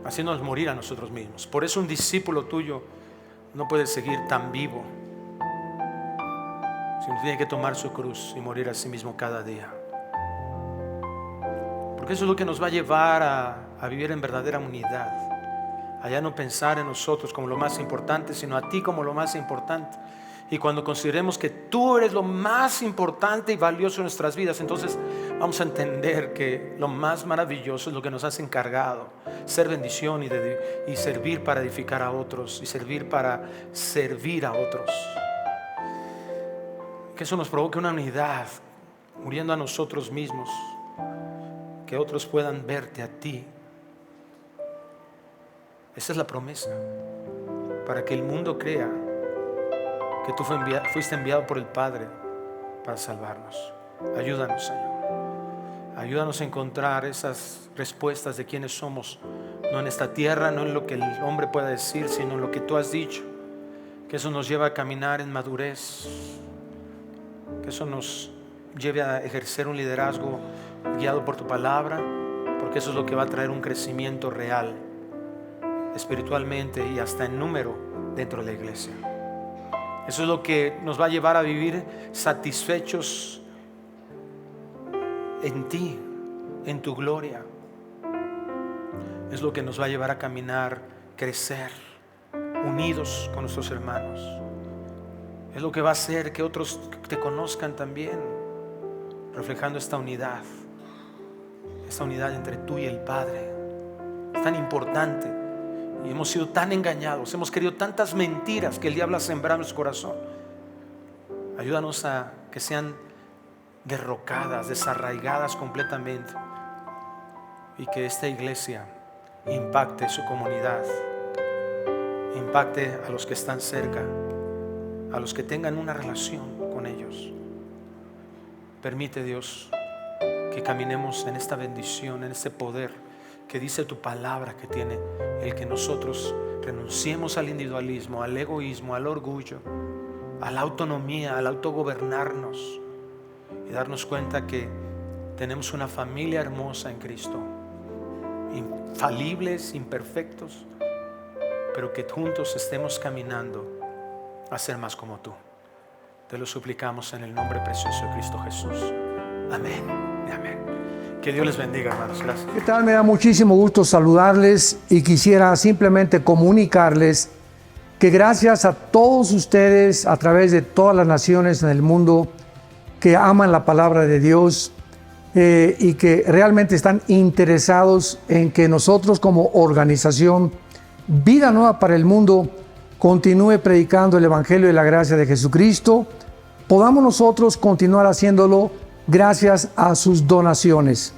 haciéndonos morir a nosotros mismos. Por eso un discípulo tuyo no puede seguir tan vivo, sino tiene que tomar su cruz y morir a sí mismo cada día. Porque eso es lo que nos va a llevar a vivir en verdadera unidad, a ya no pensar en nosotros como lo más importante, sino a ti como lo más importante. Y cuando consideremos que tú eres lo más importante y valioso en nuestras vidas, entonces vamos a entender que lo más maravilloso es lo que nos has encargado, ser bendición y servir para edificar a otros y servir para servir a otros. Que eso nos provoque una unidad, muriendo a nosotros mismos, que otros puedan verte a ti. Esa es la promesa, para que el mundo crea que tú fuiste enviado por el Padre para salvarnos. Ayúdanos, Señor. Ayúdanos a encontrar esas respuestas de quiénes somos, no en esta tierra, no en lo que el hombre pueda decir, sino en lo que tú has dicho. Que eso nos lleve a caminar en madurez, que eso nos lleve a ejercer un liderazgo guiado por tu palabra, porque eso es lo que va a traer un crecimiento real, espiritualmente y hasta en número dentro de la iglesia. Eso es lo que nos va a llevar a vivir satisfechos en ti, en tu gloria. Es lo que nos va a llevar a caminar, crecer, unidos con nuestros hermanos. Es lo que va a hacer que otros te conozcan también, reflejando esta unidad entre tú y el Padre. Es tan importante y hemos sido tan engañados, hemos querido tantas mentiras que el diablo ha sembrado en nuestro corazón. Ayúdanos a que sean derrocadas, desarraigadas completamente, y que esta iglesia impacte su comunidad, impacte a los que están cerca, a los que tengan una relación con ellos. Permite, Dios, que caminemos en esta bendición, en este poder que dice tu palabra que tiene el que nosotros renunciemos al individualismo, al egoísmo, al orgullo, a la autonomía, al autogobernarnos, y darnos cuenta que tenemos una familia hermosa en Cristo, infalibles, imperfectos, pero que juntos estemos caminando a ser más como tú. Te lo suplicamos en el nombre precioso de Cristo Jesús. Amén y amén. Que Dios les bendiga, hermanos. Gracias. ¿Qué tal? Me da muchísimo gusto saludarles y quisiera simplemente comunicarles que gracias a todos ustedes a través de todas las naciones en el mundo que aman la palabra de Dios y que realmente están interesados en que nosotros como organización Vida Nueva para el Mundo continúe predicando el Evangelio de la gracia de Jesucristo, podamos nosotros continuar haciéndolo gracias a sus donaciones.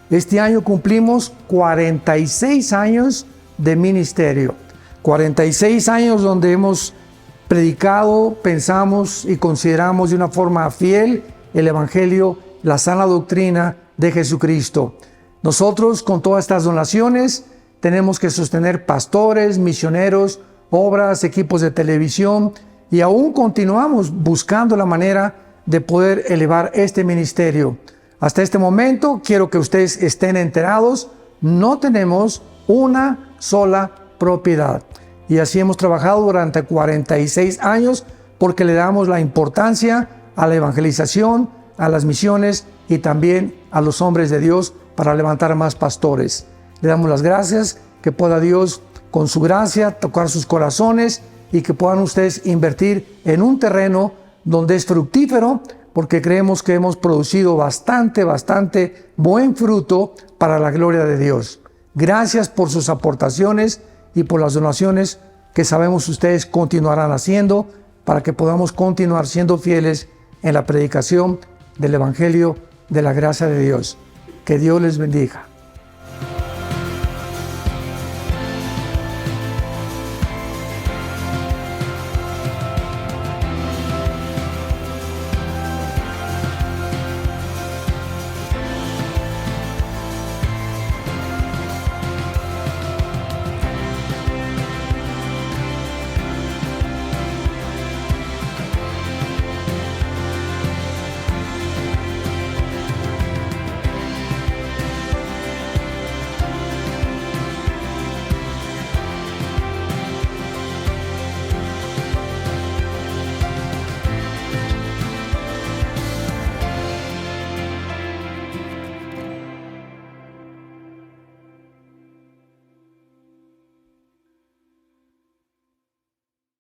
Este año cumplimos 46 años de ministerio, 46 años donde hemos predicado, pensamos y consideramos de una forma fiel el Evangelio, la sana doctrina de Jesucristo. Nosotros con todas estas donaciones tenemos que sostener pastores, misioneros, obras, equipos de televisión, y aún continuamos buscando la manera de poder elevar este ministerio. Hasta este momento quiero que ustedes estén enterados, no tenemos una sola propiedad. Y así hemos trabajado durante 46 años porque le damos la importancia a la evangelización, a las misiones y también a los hombres de Dios para levantar más pastores. Le damos las gracias, que pueda Dios con su gracia tocar sus corazones y que puedan ustedes invertir en un terreno donde es fructífero, porque creemos que hemos producido bastante buen fruto para la gloria de Dios. Gracias por sus aportaciones y por las donaciones que sabemos ustedes continuarán haciendo para que podamos continuar siendo fieles en la predicación del Evangelio de la gracia de Dios. Que Dios les bendiga.